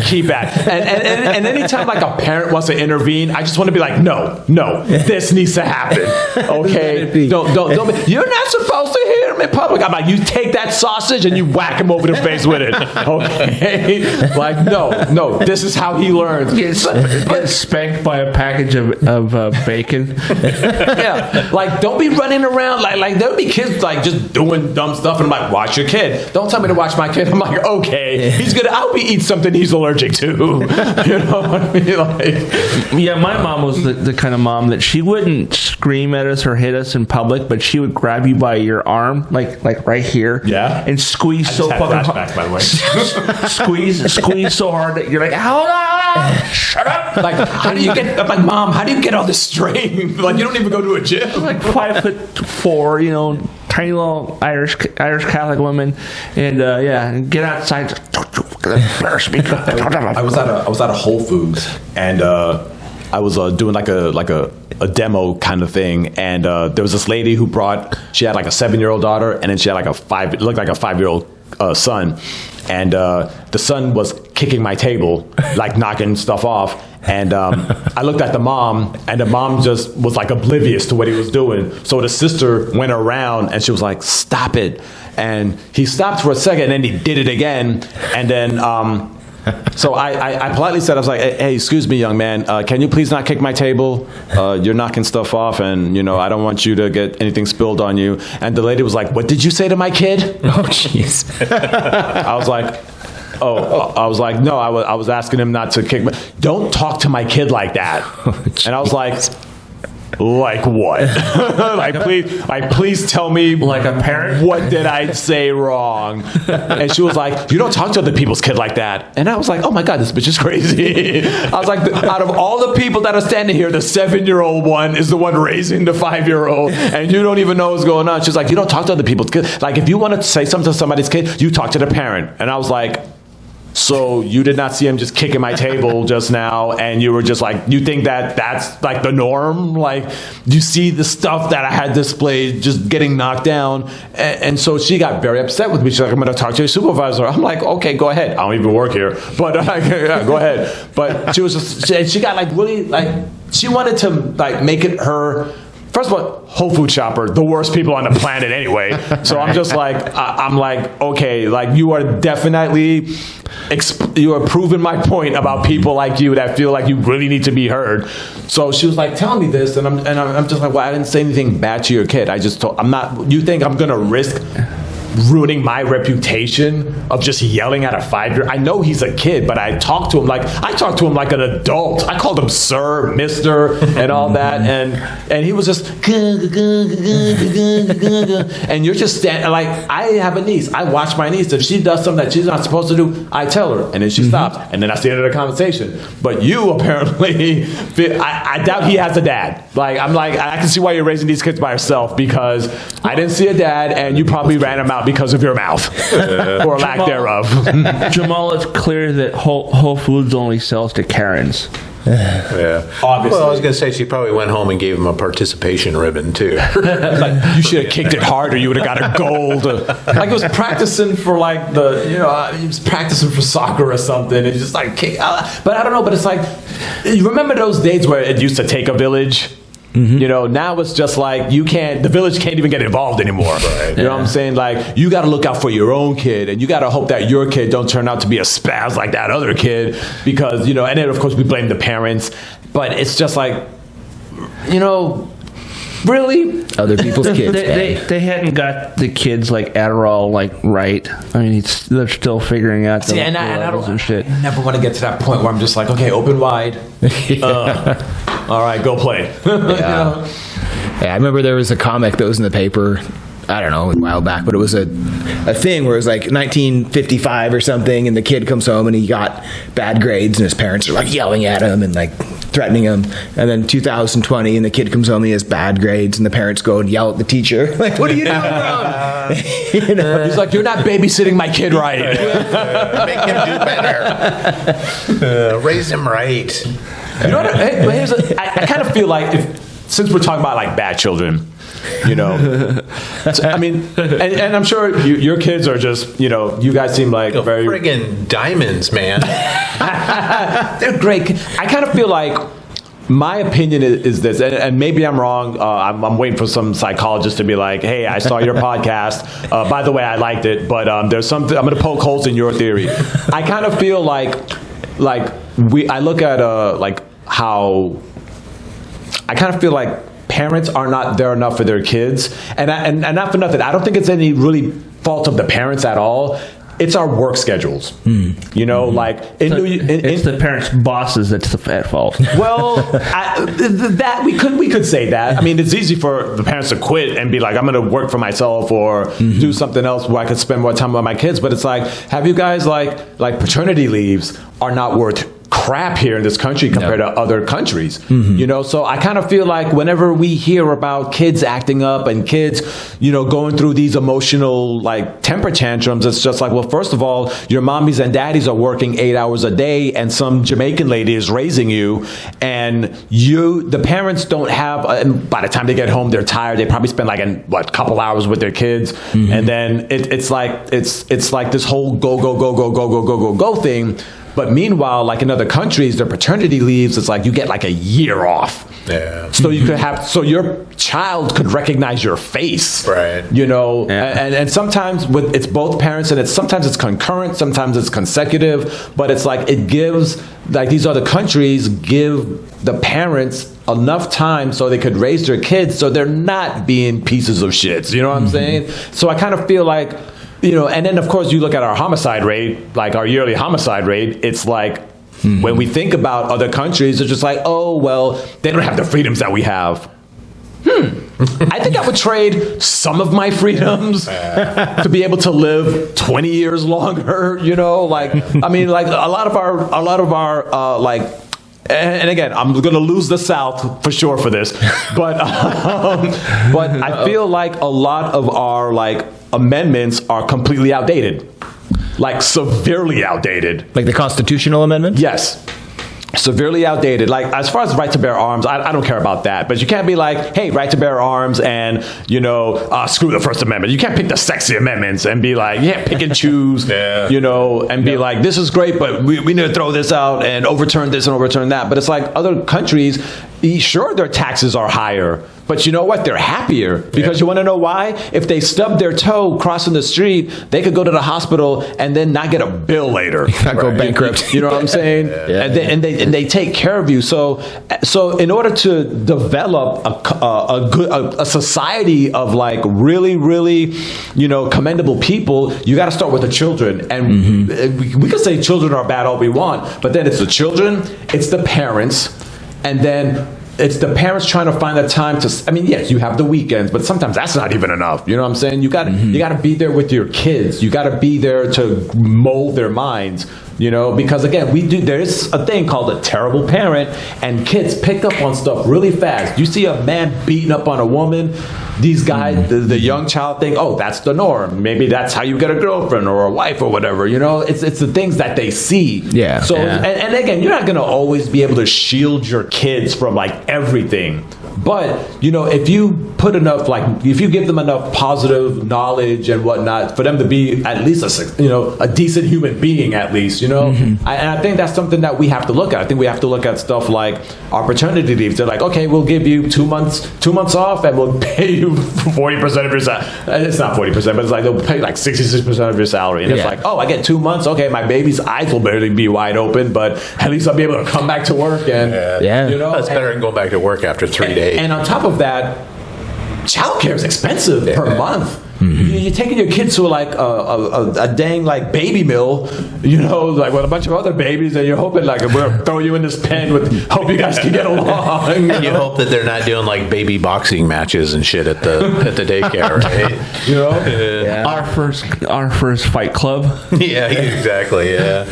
Keep at and anytime like a parent wants to intervene, I just want to be like, no, this needs to happen. Okay, don't. You're not supposed to hit him in public. I'm like, you take that sausage and you whack him over the face with it. Okay, like no, this is how he learns. Get spanked by a package of bacon. Yeah, like don't be running around like there'll be kids like just doing dumb stuff, and I'm like, watch your kid. Don't tell me to watch my kid. I'm like, okay, I'll be eat something he's allergic to. You know what I mean? Like, yeah, my mom was the kind of mom that she wouldn't scream at us or hit us in public, but she would grab you by your arm, like right here, and squeeze so fucking hard. By the way, squeeze so hard that you're like, hold on, shut up. Like, how do you get? I'm like, Mom, how do you get all this strength? Like, you don't even go to a gym. Like 5'4", you know, tiny little Irish Catholic woman, and get outside. I was at a Whole Foods, and I was doing like a demo kind of thing, and there was this lady who she had like a 7-year-old daughter, and then she had like it looked like a 5-year-old son, and the son was kicking my table, like knocking stuff off. And I looked at the mom, and the mom just was like oblivious to what he was doing. So the sister went around, and she was like, "Stop it!" And he stopped for a second, and then he did it again. And then, so I politely said, I was like, "Hey, excuse me, young man, can you please not kick my table? You're knocking stuff off, and you know I don't want you to get anything spilled on you." And the lady was like, "What did you say to my kid?" Oh, jeez. I was like. I was like, no, I was asking him not to kick me. Don't talk to my kid like that. And I was like what? please tell me, like a parent, what did I say wrong? And she was like, you don't talk to other people's kid like that. And I was like, oh my God, this bitch is crazy. I was like, out of all the people that are standing here, the 7-year-old one is the one raising the 5-year-old, and you don't even know what's going on. She's like, you don't talk to other people's kids. Like, if you want to say something to somebody's kid, you talk to the parent. And I was like, so you did not see him just kicking my table just now, and you were just like, you think that's like the norm? Like, you see the stuff that I had displayed just getting knocked down. And so she got very upset with me. She's like, I'm going to talk to your supervisor. I'm like, okay, go ahead. I don't even work here, but yeah, go ahead. But she was just, she got like really like, she wanted to like make it her. First of all, Whole Food shopper, the worst people on the planet anyway. So I'm just like, I'm like, okay, like you are definitely, you are proving my point about people like you that feel like you really need to be heard. So she was like, tell me this, and I'm just like, well, I didn't say anything bad to your kid. I just told, I'm not. You think I'm gonna risk ruining my reputation of just yelling at a 5-year-old? I know he's a kid, but I talk to him like an adult. I called him sir, mister, and all that, and he was just and you're just standing like, I have a niece. I watch my niece. If she does something that she's not supposed to do, I tell her, and then she stops, and then that's the end of the conversation. But you apparently, I doubt he has a dad. Like, I'm like, I can see why you're raising these kids by yourself, because I didn't see a dad, and you probably ran him out because of your mouth or lack thereof. Jamal, it's clear that Whole Foods only sells to Karens. Yeah. Obviously. Well, I was going to say she probably went home and gave him a participation ribbon too. Like, you should have kicked it harder. You would have got a gold. Like, he was practicing for like he was practicing for soccer or something. And just like kick. But I don't know. But it's like, you remember those days where it used to take a village? Mm-hmm. Now it's just like the village can't even get involved anymore. Right. You know what I'm saying? Like, you got to look out for your own kid, and you got to hope that your kid don't turn out to be a spaz like that other kid, because, and then of course we blame the parents, but it's just like, really? Other people's kids. They hadn't got the kids like Adderall right. I mean, they're still figuring out the levels and shit. I never want to get to that point where I'm just like, okay, open wide. All right, go play. Yeah. I remember there was a comic that was in the paper, I don't know, a while back, but it was a thing where it was like 1955 or something, and the kid comes home and he got bad grades, and his parents are like yelling at him and like threatening him. And then 2020, and the kid comes home and he has bad grades, and the parents go and yell at the teacher, like, "What are you doing wrong?" He's like, "You're not babysitting my kid right. Make him do better. Raise him right." I kind of feel like since we're talking about like bad children, I mean, and I'm sure your kids are just, you guys seem like very friggin' diamonds, man. They're great. I kind of feel like my opinion is this, and maybe I'm wrong. I'm waiting for some psychologist to be like, "Hey, I saw your podcast. By the way, I liked it, but there's something. I'm going to poke holes in your theory." I kind of feel like I look at like how I kind of feel like parents are not there enough for their kids, and not for nothing. I don't think it's any really fault of the parents at all. It's our work schedules. Like it's the parents' bosses that's at fault. Well, that we could say that. I mean, it's easy for the parents to quit and be like, "I'm going to work for myself or do something else where I could spend more time with my kids." But it's like, have you guys like paternity leaves are not worth crap here in this country compared to other countries. So I kind of feel like whenever we hear about kids acting up and kids, going through these emotional like temper tantrums, it's just like, well, first of all, your mommies and daddies are working 8 hours a day and some Jamaican lady is raising you, and the parents don't have, and by the time they get home, they're tired. They probably spend like a couple hours with their kids. And then it's like this whole go thing. But meanwhile, like in other countries, their paternity leaves, it's like you get like a year off. Yeah. So you could so your child could recognize your face. Right. And sometimes it's both parents, and sometimes it's concurrent, sometimes it's consecutive, but it's like it gives, like these other countries give the parents enough time so they could raise their kids so they're not being pieces of shit. You know what I'm saying? So I kind of feel like, and then of course you look at our homicide rate, like our yearly homicide rate, it's like when we think about other countries, it's just like, oh, well, they don't have the freedoms that we have. I think I would trade some of my freedoms to be able to live 20 years longer, like, I mean, like a lot of our like, and again, I'm going to lose the South for sure for this, but I feel like a lot of our like amendments are completely outdated, like severely outdated. Like the constitutional amendment? Yes. Severely outdated. Like as far as right to bear arms, I don't care about that. But you can't be like, hey, right to bear arms and, screw the First Amendment. You can't pick the sexy amendments and be like, yeah, pick and choose, and be like, this is great, but we need to throw this out and overturn this and overturn that. But it's like other countries, sure, their taxes are higher. But you know what? They're happier because you want to know why? If they stub their toe crossing the street, they could go to the hospital and then not get a bill later. Not go bankrupt. You know what I'm saying? And they take care of you. So in order to develop a society of like really, really, commendable people, you got to start with the children. And we could say children are bad all we want, but then it's the children, it's the parents, and then it's the parents trying to find the time to. I mean, yes, you have the weekends, but sometimes that's not even enough. You know what I'm saying? You got to be there with your kids. You got to be there to mold their minds. You know, because again, there is a thing called a terrible parent, and kids pick up on stuff really fast. You see a man beating up on a woman, these guys, the young child think, oh, that's the norm. Maybe that's how you get a girlfriend or a wife or whatever. You know, it's the things that they see. Yeah. So, and again, you're not going to always be able to shield your kids from like everything. But, you know, if you put enough, like, if you give them enough positive knowledge and whatnot for them to be at least a decent human being, at least, you know, and I think that's something that we have to look at. I think we have to look at stuff like our paternity leave. They're like, okay, we'll give you 2 months off and we'll pay you 40% of your salary. It's not 40%, but it's like they'll pay like 66% of your salary. And it's like, oh, I get 2 months. Okay, my baby's eyes will barely be wide open, but at least I'll be able to come back to work. And, you know, that's better than going back to work after 3 days. And on top of that, childcare is expensive per month. You're taking your kids to like a dang like baby mill, you know, like with a bunch of other babies, and you're hoping like we'll throw you in this pen with hope you guys can get along. And you hope that they're not doing like baby boxing matches and shit at the daycare, right? You know, our first fight club. Yeah, exactly. Yeah.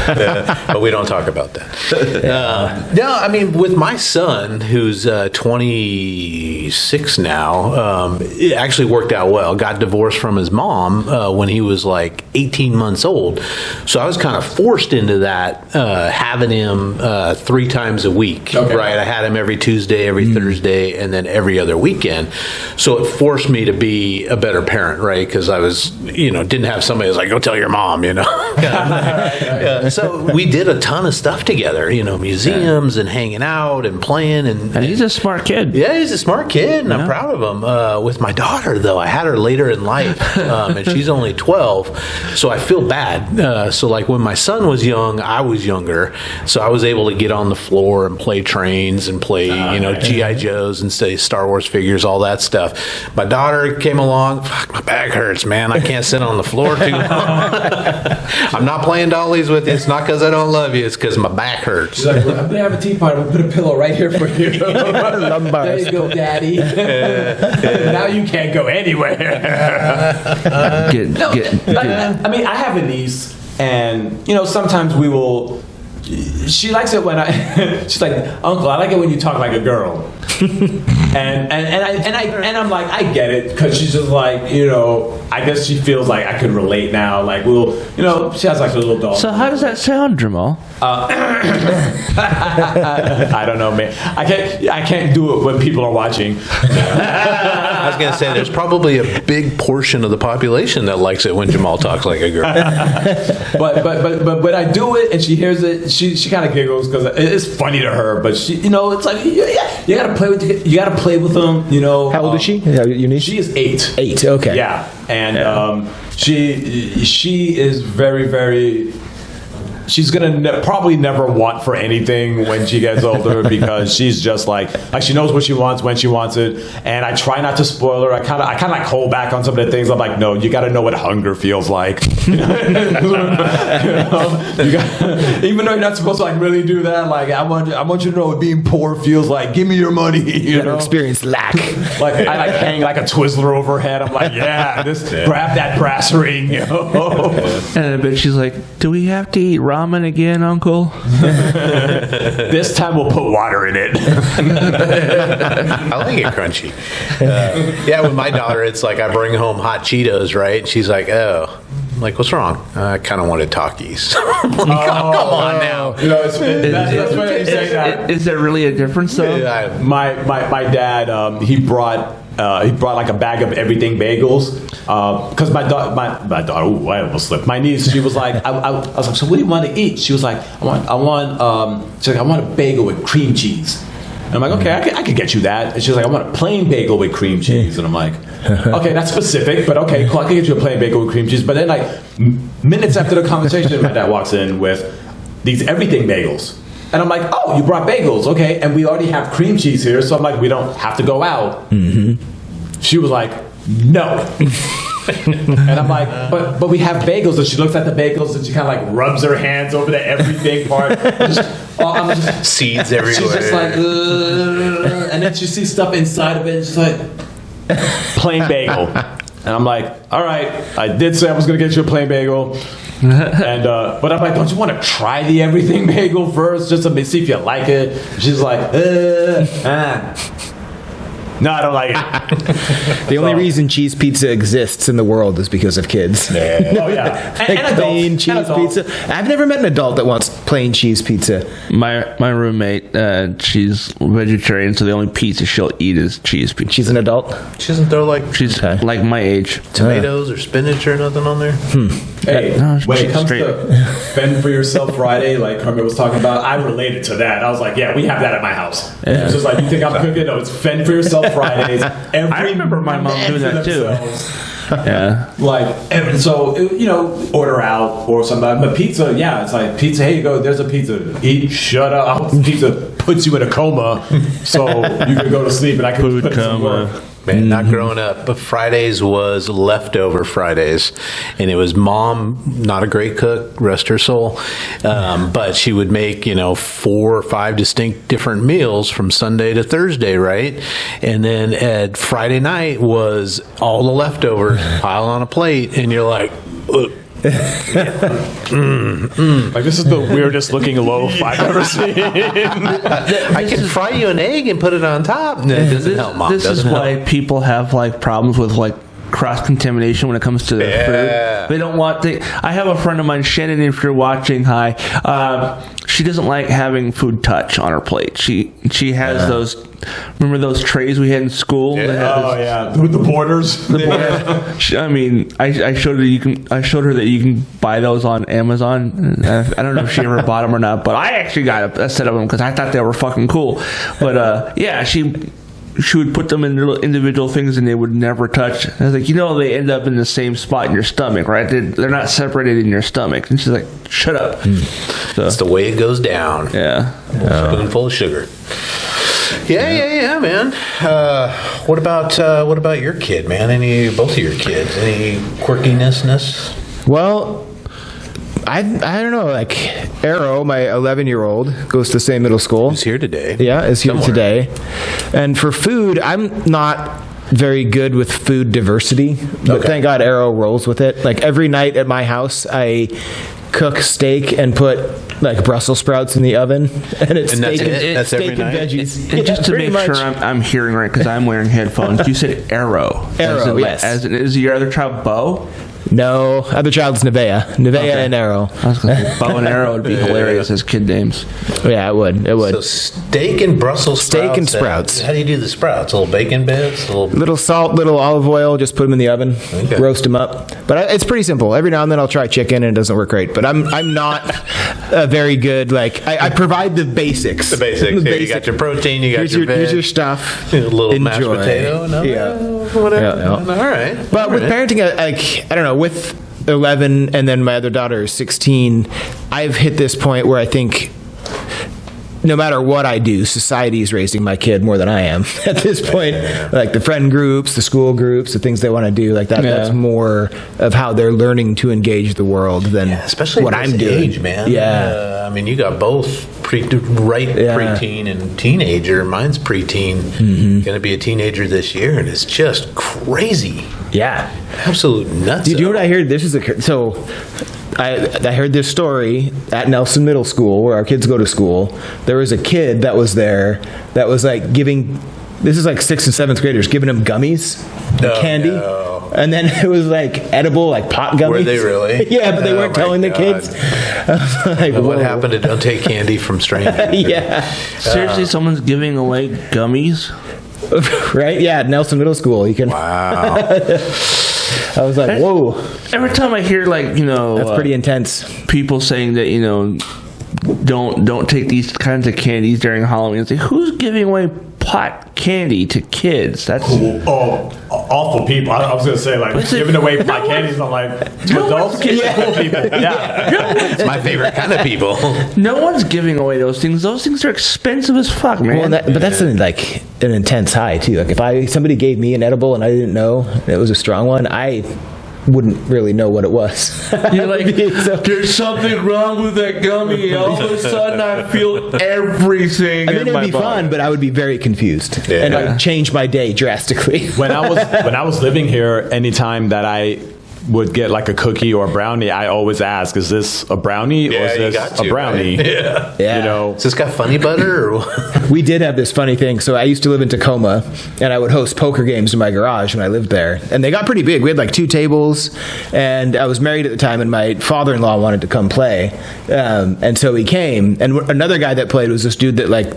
But we don't talk about that. No, I mean, with my son, who's 26 now, it actually worked out well. Got divorced from his mom when he was like 18 months old. So I was kind of forced into that, having him 3 times a week, right? I had him every Tuesday, every Thursday, and then every other weekend. So it forced me to be a better parent, right? Because I was, you know, didn't have somebody who's like, go tell your mom, you know? So we did a ton of stuff together, you know, museums and hanging out and playing. And he's a smart kid. Yeah, he's a smart kid, and I'm proud of him. With my daughter, though, I had her later in life. And she's only 12, so I feel bad. So like when my son was young, I was younger, so I was able to get on the floor and play trains and play, you know, G.I. Joes and say Star Wars figures, all that stuff. My daughter came along, fuck, my back hurts, man. I can't sit on the floor too long. I'm not playing dollies with you. It's not because I don't love you. It's because my back hurts. She's like, I'm going to have a teapot. We'll put a pillow right here for you. There you go, Daddy. Now you can't go anywhere. I mean, I have a niece, and you know, sometimes we will. She likes it when she's like, Uncle, I like it when you talk like a girl. and I'm like, I get it, because she's just like, you know, I guess she feels like I could relate now. Like, well, you know, she has like a little dog. So how does that sound, Jamal? I don't know, man. I can't do it when people are watching. I was gonna say there's probably a big portion of the population that likes it when Jamal talks like a girl. but when I do it and she hears it, she kind of giggles because it's funny to her. But she, you know, it's like you gotta play with them. You know. How old is she? Your niece? She is 8. 8. Okay. Yeah, and she is very, very. She's gonna probably never want for anything when she gets older, because she's just like she knows what she wants when she wants it, and I try not to spoil her. I kind of like hold back on some of the things. I'm like, no, you got to know what hunger feels like. You know, even though you're not supposed to like really do that. Like I want you to know what being poor feels like. Give me your money. You know, experience lack. Like I like hang like a Twizzler over her head. I'm like, grab that brass ring. You know? And but she's like, do we have to eat ramen again, Uncle? This time we'll put water in it. I like it crunchy. Yeah, with my daughter, it's like I bring home hot Cheetos, right? And she's like, oh. I'm like, what's wrong? I kind of wanted Takis. Like, come on now. You know, that's why you say that. Is there really a difference, though? Yeah, my dad, he brought like a bag of everything bagels, because my daughter, I almost slipped. My niece, she was like, I was like, so what do you want to eat? She was like, I want a bagel with cream cheese. And I'm like, okay, I could get you that. And she's like, I want a plain bagel with cream cheese. And I'm like, okay, that's specific, but okay, cool, I can get you a plain bagel with cream cheese. But then like minutes after the conversation, my dad walks in with these everything bagels. And I'm like, oh, you brought bagels, okay. And we already have cream cheese here, so I'm like, we don't have to go out. Mm-hmm. She was like, no. And I'm like, but we have bagels. And she looks at the bagels and she kind of like rubs her hands over the everything part. I'm just seeds everywhere. She's just like, and then she sees stuff inside of it and she's like, plain bagel. And I'm like, all right, I did say I was going to get you a plain bagel. And but I'm like, don't you want to try the everything bagel first just to see if you like it? She's like, no, I don't like it. The only reason cheese pizza exists in the world is because of kids. Yeah. Oh yeah, and plain cheese pizza. I've never met an adult that wants plain cheese pizza. My roommate, she's vegetarian, so the only pizza she'll eat is cheese pizza. She's an adult. She doesn't throw like like my age, tomatoes or spinach or nothing on there. Hey, when it comes to Fend for Yourself Friday, like Kermit was talking about, I related to that. I was like, yeah, we have that at my house. It's just like, you think I'm cooking? No, it's Fend for Yourself Fridays. I remember my mom doing that too. Yeah. Like, and so, order out or something. But pizza, yeah, it's like, pizza, here you go, there's a pizza. Eat, shut up. Pizza puts you in a coma so you can go to sleep and I can put some work. Man, not growing up, but Fridays was leftover Fridays, and it was mom, not a great cook, rest her soul, but she would make 4 or 5 distinct different meals from Sunday to Thursday, right? And then at Friday night was all the leftovers piled on a plate, and you're like, ugh. Like, this is the weirdest looking loaf I've ever seen. I can fry you an egg and put it on top. No, it doesn't help, Mom. This is why people have like problems with like cross-contamination when it comes to their food. They don't want I have a friend of mine, Shannon, if you're watching, hi. She doesn't like having food touch on her plate. She has those, remember those trays we had in school? Yeah. With the borders. I mean, I showed her that you can buy those on Amazon. I don't know if she ever bought them or not, but I actually got a set of them because I thought they were fucking cool. But yeah, she would put them in little individual things and they would never touch. I was like, they end up in the same spot in your stomach, right? They're not separated in your stomach. And she's like, shut up. So, that's the way it goes down. Yeah. Spoonful of sugar. Yeah, man. What about your kid, man? Both of your kids? Any quirkiness? Well, I don't know. Like Arrow, my 11-year-old, goes to the same middle school. He's here today. Yeah, is here today. And for food, I'm not very good with food diversity, but thank God Arrow rolls with it. Like every night at my house, I cook steak and put like Brussels sprouts in the oven, and it's steak and veggies. Just to make sure I'm hearing right, because I'm wearing headphones. You said Arrow. Arrow, yes. Is your other child Bo? No, other child's Nevaeh. And Arrow. I was going to say Bo and Arrow would be hilarious as kid names. Yeah, it would. So steak and Brussels sprouts. Steak and sprouts. How do you do the sprouts? Little bacon bits? Little salt, little olive oil, just put them in the oven, roast them up. But it's pretty simple. Every now and then I'll try chicken and it doesn't work great. But I'm not very good. Like, I provide the basics. The basics. You got your protein, you got your veg. Here's your stuff. A little mashed potato. Whatever. Yeah. All right. But with parenting, I don't know, with 11 and then my other daughter is 16, I've hit this point where I think no matter what I do, society is raising my kid more than I am at this point. Like the friend groups, the school groups, the things they want to do, like that. That's more of how they're learning to engage the world than especially what I'm doing. Age, man. Yeah. I mean, you got both preteen and teenager. Mine's preteen. Mm-hmm. Going to be a teenager this year, and it's just crazy. Yeah. Absolute nuts. Did you know what I heard? I heard this story at Nelson Middle School, where our kids go to school. There was a kid that was there that was like giving, this is like 6th and 7th graders, giving them gummies, candy. No. And then it was like edible, like pot gummies. Were they really? Yeah, but they weren't telling the kids. Like, what happened to don't take candy from strangers? Yeah. Seriously, someone's giving away gummies? Right? Yeah, at Nelson Middle School. You can. Wow. I was like, whoa. Every time I hear, like, that's pretty intense. People saying that, don't take these kinds of candies during Halloween. It's like, who's giving away pot candy to kids? That's awful people. I was going to say, like, giving away pot candies. I'm like, to adults, kids, cool people. Yeah. It's my favorite kind of people. No one's giving away those things. Those things are expensive as fuck, man. Well, but that's an intense high too. Like if somebody gave me an edible and I didn't know it was a strong one, I wouldn't really know what it was. You're like, there's something wrong with that gummy. All of a sudden, I feel everything. I mean, it'd be fun, but I would be very confused and like change my day drastically. When I was living here, anytime that I would get like a cookie or a brownie, I always ask, is this a brownie or is this a brownie? Right? Yeah. You know, has this got funny butter? Or we did have this funny thing. So I used to live in Tacoma, and I would host poker games in my garage when I lived there. And they got pretty big. We had like 2 tables, and I was married at the time, and my father-in-law wanted to come play. And so he came. And another guy that played was this dude that like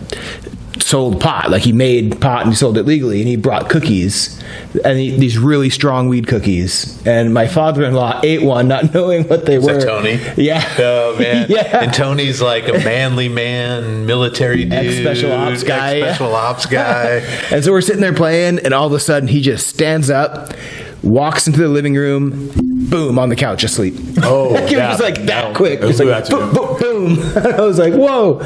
sold pot. Like he made pot and he sold it legally, and he brought cookies, and these really strong weed cookies. And my father-in-law ate one, not knowing what they were. Is that Tony? Yeah. Oh man. Yeah. And Tony's like a manly man, military dude, ex-special ops guy. And so we're sitting there playing, and all of a sudden he just stands up, walks into the living room, boom, on the couch asleep. Oh, it was like that quick. It was like boom, boom, boom. I was like, whoa.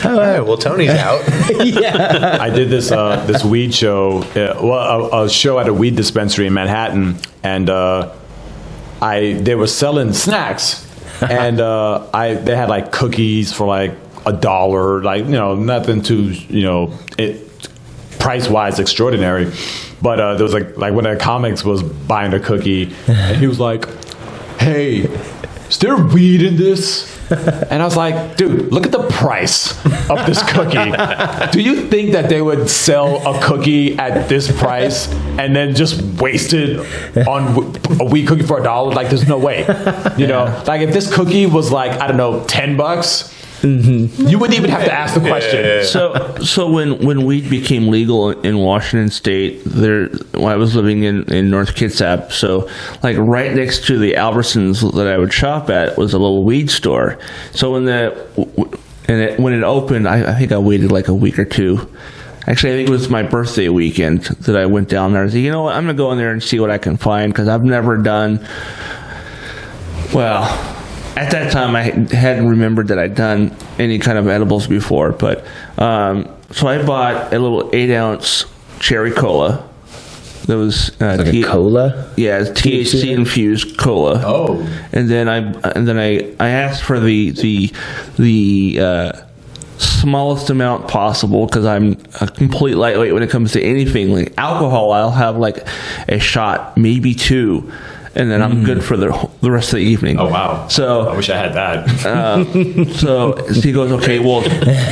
All right, well, Tony's out. Yeah. I did this weed show, a show at a weed dispensary in Manhattan, and they were selling snacks, and they had like cookies for like $1, like, you know, nothing too, you know, price wise extraordinary. But there was like one of the comics was buying a cookie, and he was like, "Hey, is there weed in this?" And I was like, "Dude, look at the price of this cookie. Do you think that they would sell a cookie at this price and then just waste it on a weed cookie for $1? Like, there's no way. You know, like if this cookie was like, I don't know, $10." Mm-hmm. You wouldn't even have to ask the question. Yeah. So when weed became legal in Washington State, I was living in North Kitsap. So like right next to the Albertsons that I would shop at was a little weed store. So when it opened, I think I waited like a week or two. Actually, I think it was my birthday weekend that I went down there. I said, you know what, I'm gonna go in there and see what I can find, because I've never done well. At that time, I hadn't remembered that I'd done any kind of edibles before, but so I bought a little 8-ounce cherry cola. That was like a cola. Yeah, THC infused cola. Oh, and then I asked for the smallest amount possible, because I'm a complete lightweight when it comes to anything like alcohol. I'll have like a shot, maybe 2. And then I'm good for the rest of the evening. Oh, wow. So I wish I had that. So he goes, okay, well,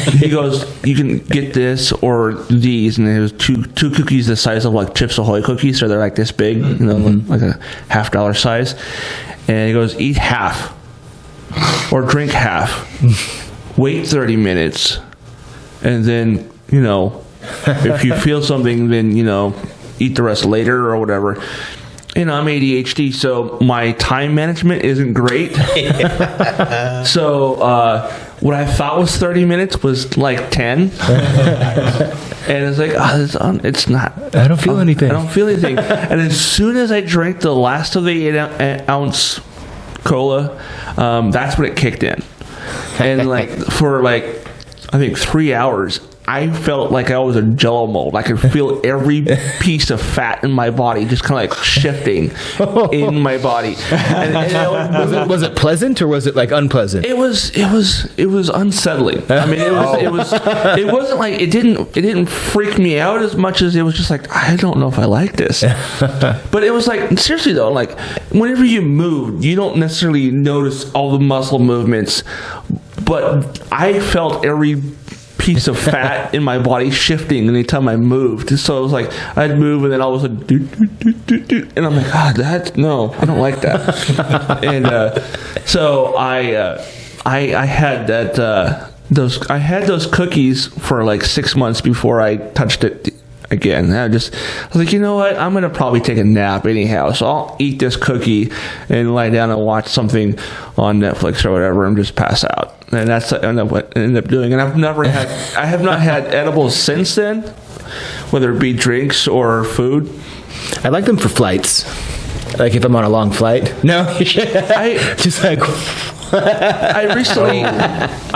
he goes, you can get this or these. And there's two cookies the size of like Chips Ahoy cookies. So they're like this big, you know, like a $50 size. And he goes, eat half or drink half. Wait 30 minutes. And then, you know, if you feel something, then, you know, eat the rest later or whatever. You know, I'm ADHD, so my time management isn't great. So what I thought was 30 minutes was like 10. And it's like, it's not. I don't feel anything. I don't feel anything. And as soon as I drank the last of the 8-ounce cola, that's when it kicked in. And like for like, I think 3 hours, I felt like I was a Jell-O mold. I could feel every piece of fat in my body just kind of like shifting in my body. And was it pleasant or was it like unpleasant? It was unsettling. I mean, it wasn't like it didn't freak me out as much as it was just like, I don't know if I like this. But it was like, seriously though, like whenever you move, you don't necessarily notice all the muscle movements, but I felt every piece of fat in my body shifting anytime I moved. So it was like I'd move and then all of a sudden and I'm like, no, I don't like that. And so I had those cookies for like 6 months before I touched it again. I was like, you know what? I'm going to probably take a nap anyhow. So I'll eat this cookie and lie down and watch something on Netflix or whatever and just pass out. And that's what I ended up doing. And I have not had edibles since then, whether it be drinks or food. I like them for flights. Like if I'm on a long flight. No, I just like. I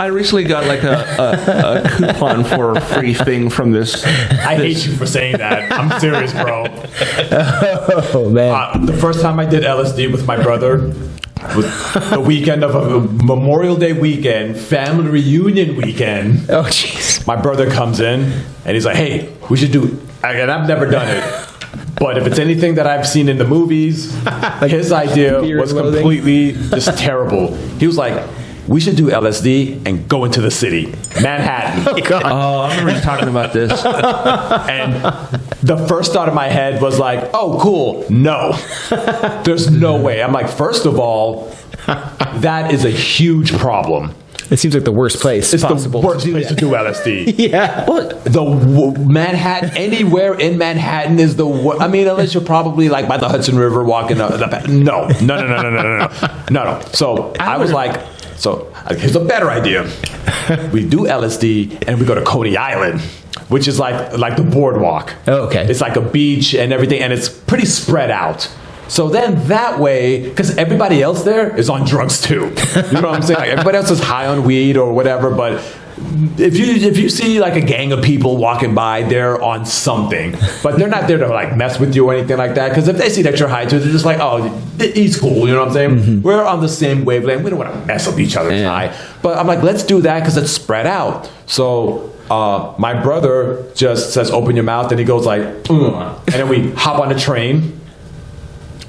recently got like a coupon for a free thing from this. I hate you for saying that. I'm serious, bro. Oh man! The first time I did LSD with my brother was the weekend of a Memorial Day weekend, family reunion weekend. Oh jeez! My brother comes in and he's like, "Hey, we should do." And I've never done it, but if it's anything that I've seen in the movies, his idea was completely just terrible. He was like, "We should do LSD and go into the city, Manhattan." Oh, God. Oh, I remember you talking about this. And the first thought in my head was like, "Oh, cool. No, there's no way." I'm like, first of all, that is a huge problem. It seems like the worst place. It's possible the worst place to do LSD. Yeah. What? Manhattan, anywhere in Manhattan is the worst. I mean, unless you're probably like by the Hudson River walking up. No. So I was like, here's a better idea. We do LSD and we go to Coney Island, which is like the boardwalk. Oh, okay. It's like a beach and everything, and it's pretty spread out. So then that way, because everybody else there is on drugs too. You know what I'm saying? Like everybody else is high on weed or whatever, but if you see like a gang of people walking by, they're on something. But they're not there to like mess with you or anything like that. Because if they see that you're high too, they're just like, oh, he's cool. You know what I'm saying? Mm-hmm. We're on the same wavelength. We don't want to mess up each other's high. But I'm like, let's do that because it's spread out. So my brother just says, open your mouth. And he goes like, and then we hop on a train.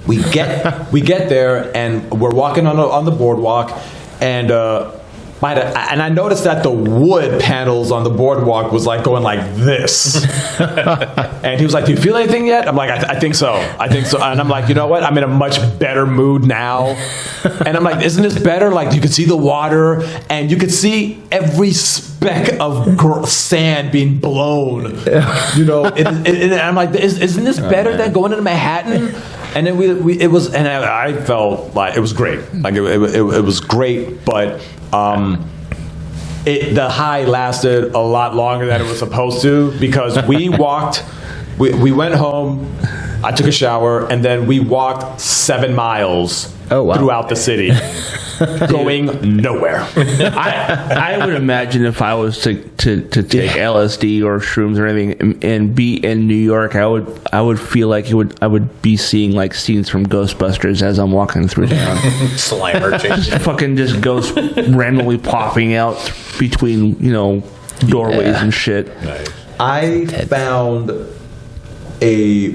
We get there and we're walking on the boardwalk, and I noticed that the wood panels on the boardwalk was like going like this. And he was like, "Do you feel anything yet?" I'm like, I think so. And I'm like, you know what? I'm in a much better mood now. And I'm like, isn't this better? Like you could see the water and you could see every speck of sand being blown. You know, and I'm like, isn't this better than going into Manhattan? And then I felt like it was great. Like it was great, but the high lasted a lot longer than it was supposed to because we went home, I took a shower, and then we walked 7 miles throughout the city. Going nowhere. I would imagine if I was to take LSD or shrooms or anything and be in New York, I would feel like I would be seeing like scenes from Ghostbusters as I'm walking through town. Slimer changing. Just ghosts randomly popping out between doorways and shit. Nice. I found a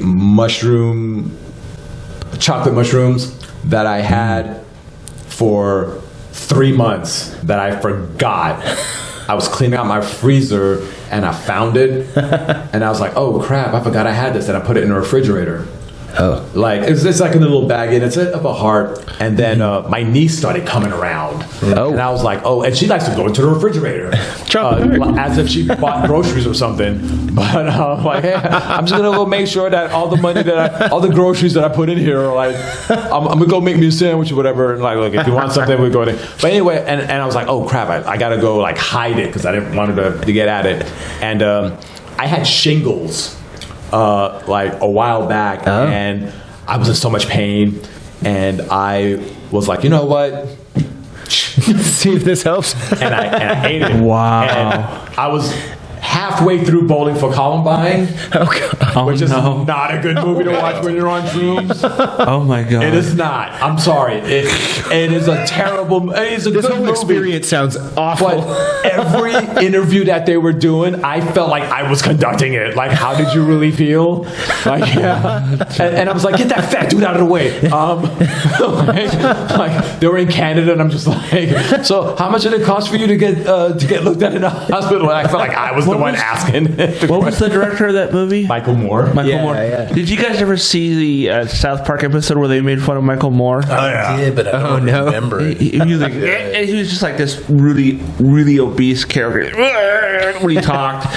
chocolate mushrooms that I had for 3 months that I forgot. I was cleaning out my freezer and I found it and I was like, oh crap, I forgot I had this, and I put it in the refrigerator. Oh. Like it's like a little baggie and it's of a heart, and then my niece started coming around. Oh. And I was like, oh, and she likes to go into the refrigerator as if she bought groceries or something. But I'm like, hey, I'm just gonna go make sure that all the groceries that I put in here are like, I'm gonna go make me a sandwich or whatever. And like, look, if you want something, we go there. But anyway, and I was like, oh crap, I gotta go like hide it because I didn't want her to get at it. And I had shingles. Like a while back, and I was in so much pain, and I was like, you know what? See if this helps. And I ate it. Wow. And I was halfway through Bowling for Columbine, which is not a good movie to watch when you're on shrooms. Oh my god! It is not. I'm sorry. It is a terrible. It's a this good whole movie. Experience sounds awful. But every interview that they were doing, I felt like I was conducting it. Like, how did you really feel? Like, yeah. And I was like, get that fat dude out of the way. Like they were in Canada, and I'm just like, so how much did it cost for you to get looked at in a hospital? And I felt like I was the one asking. What was the director of that movie? Michael Moore. Michael Moore. Yeah. Did you guys ever see the South Park episode where they made fun of Michael Moore? Oh yeah. I did, but I don't remember it. He was like, and he was just like this really, really obese character when he talked.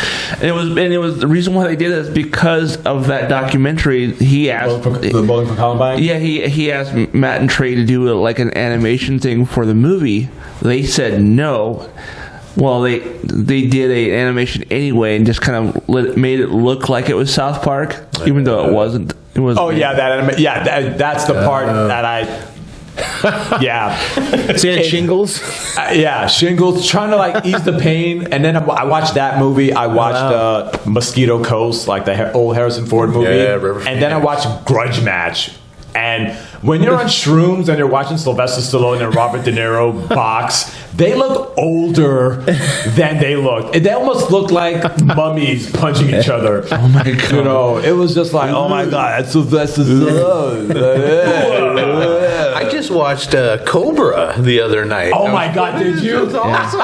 And it was the reason why they did it is because of that documentary. He asked the Bowling for Columbine. Yeah, he asked Matt and Trey to do like an animation thing for the movie. They said no. Well, they did an animation anyway and just kind of made it look like it was South Park, even though it wasn't. It was. Oh yeah, that's the part that Yeah. So you had shingles? Yeah, shingles, trying to like ease the pain. And then I watched that movie. I watched Mosquito Coast, like the old Harrison Ford movie. Yeah, and then I watched Grudge Match. And when you're on shrooms and you're watching Sylvester Stallone and Robert De Niro box, they look older than they look. They almost look like mummies punching each other. Oh my God. You know, it was just like, oh my God, that's Sylvester Stallone. I just watched Cobra the other night. Oh my God, did you? It was awesome.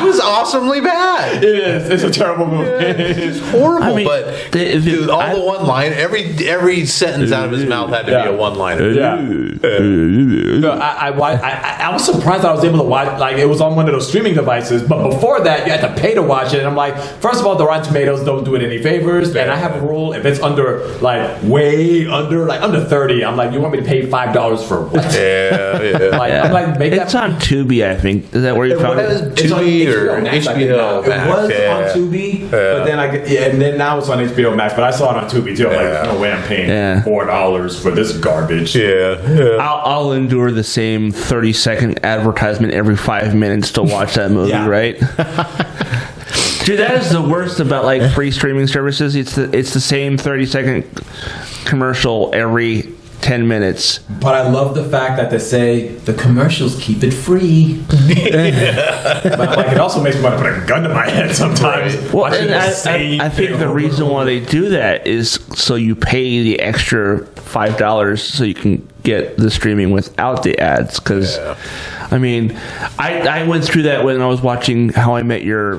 It was awesomely bad. It is. It's a terrible movie. It's horrible, I mean, but dude, the one line, every sentence out of his mouth had to be a one-liner. Yeah. No, I was surprised that I was able to watch, like, it was on one of those streaming devices, but before that, you had to pay to watch it, and I'm like, first of all, the Rotten Tomatoes don't do it any favors, and I have a rule, if it's under, like, way under, like, under 30, I'm like, you want me to pay $5 for what? Yeah. Like, I'm like, make it's that... on Tubi, I think. Is that where you found it? It's on HBO Max. It was on Tubi, but then and then now it's on HBO Max, but I saw it on Tubi too. I'm like, there's no way I'm paying $4 for this garbage. Yeah. I'll endure the same 30-second advertisement every 5 minutes to watch that movie, right? Dude, that is the worst about like free streaming services. It's the same 30-second commercial every 10 minutes. But I love the fact that they say the commercials keep it free. But like, it also makes me want to put a gun to my head sometimes. Well, and I think the reason why they do that is so you pay the extra $5 so you can get the streaming without the ads. Because I mean, I went through that when I was watching How I Met Your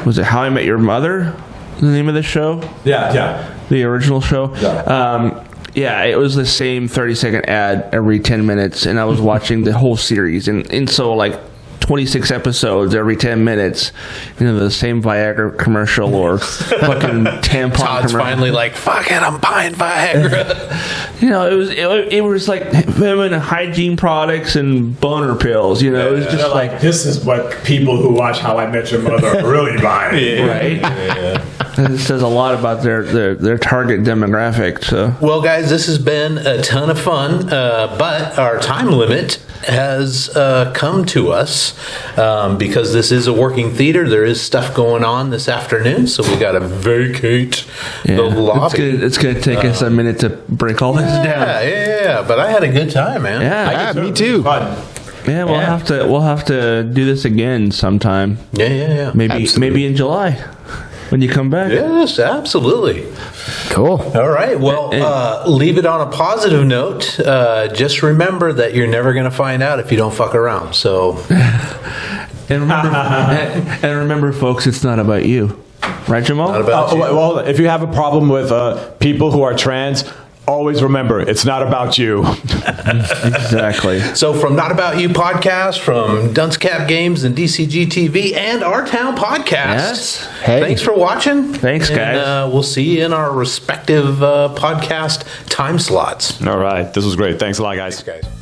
was it How I Met Your Mother? The name of the show? Yeah. The original show. Yeah. Yeah, it was the same 30-second ad every 10 minutes, and I was watching the whole series. And so, like, 26 episodes every 10 minutes, you know, the same Viagra commercial or fucking tampon Todd's commercial. finally like, fuck it, I'm buying Viagra. You know, it was like feminine hygiene products and boner pills, you know. It was just like, this is what people who watch How I Met Your Mother are really buying. Right? Yeah. It says a lot about their target demographic. So, well, guys, this has been a ton of fun, but our time limit has come to us because this is a working theater. There is stuff going on this afternoon, so we got to vacate the lobby. It's going to take us a minute to break all this down. Yeah, but I had a good time, man. Yeah, me too. Fun. Yeah, we'll have to do this again sometime. Yeah. Maybe in July. When you come back. Yes, absolutely. Cool. All right. Well, leave it on a positive note. Just remember that you're never going to find out if you don't fuck around. So, and remember, folks, it's not about you, right, Jamal? Not about you. Well, if you have a problem with people who are trans, always remember, it's not about you. Exactly. So from Not About You podcast, from Dunce Cap Games and DCGTV and Our Town podcast. Hey. Thanks for watching. Thanks, guys. And we'll see you in our respective podcast time slots. All right. This was great. Thanks a lot, guys. Thanks, guys.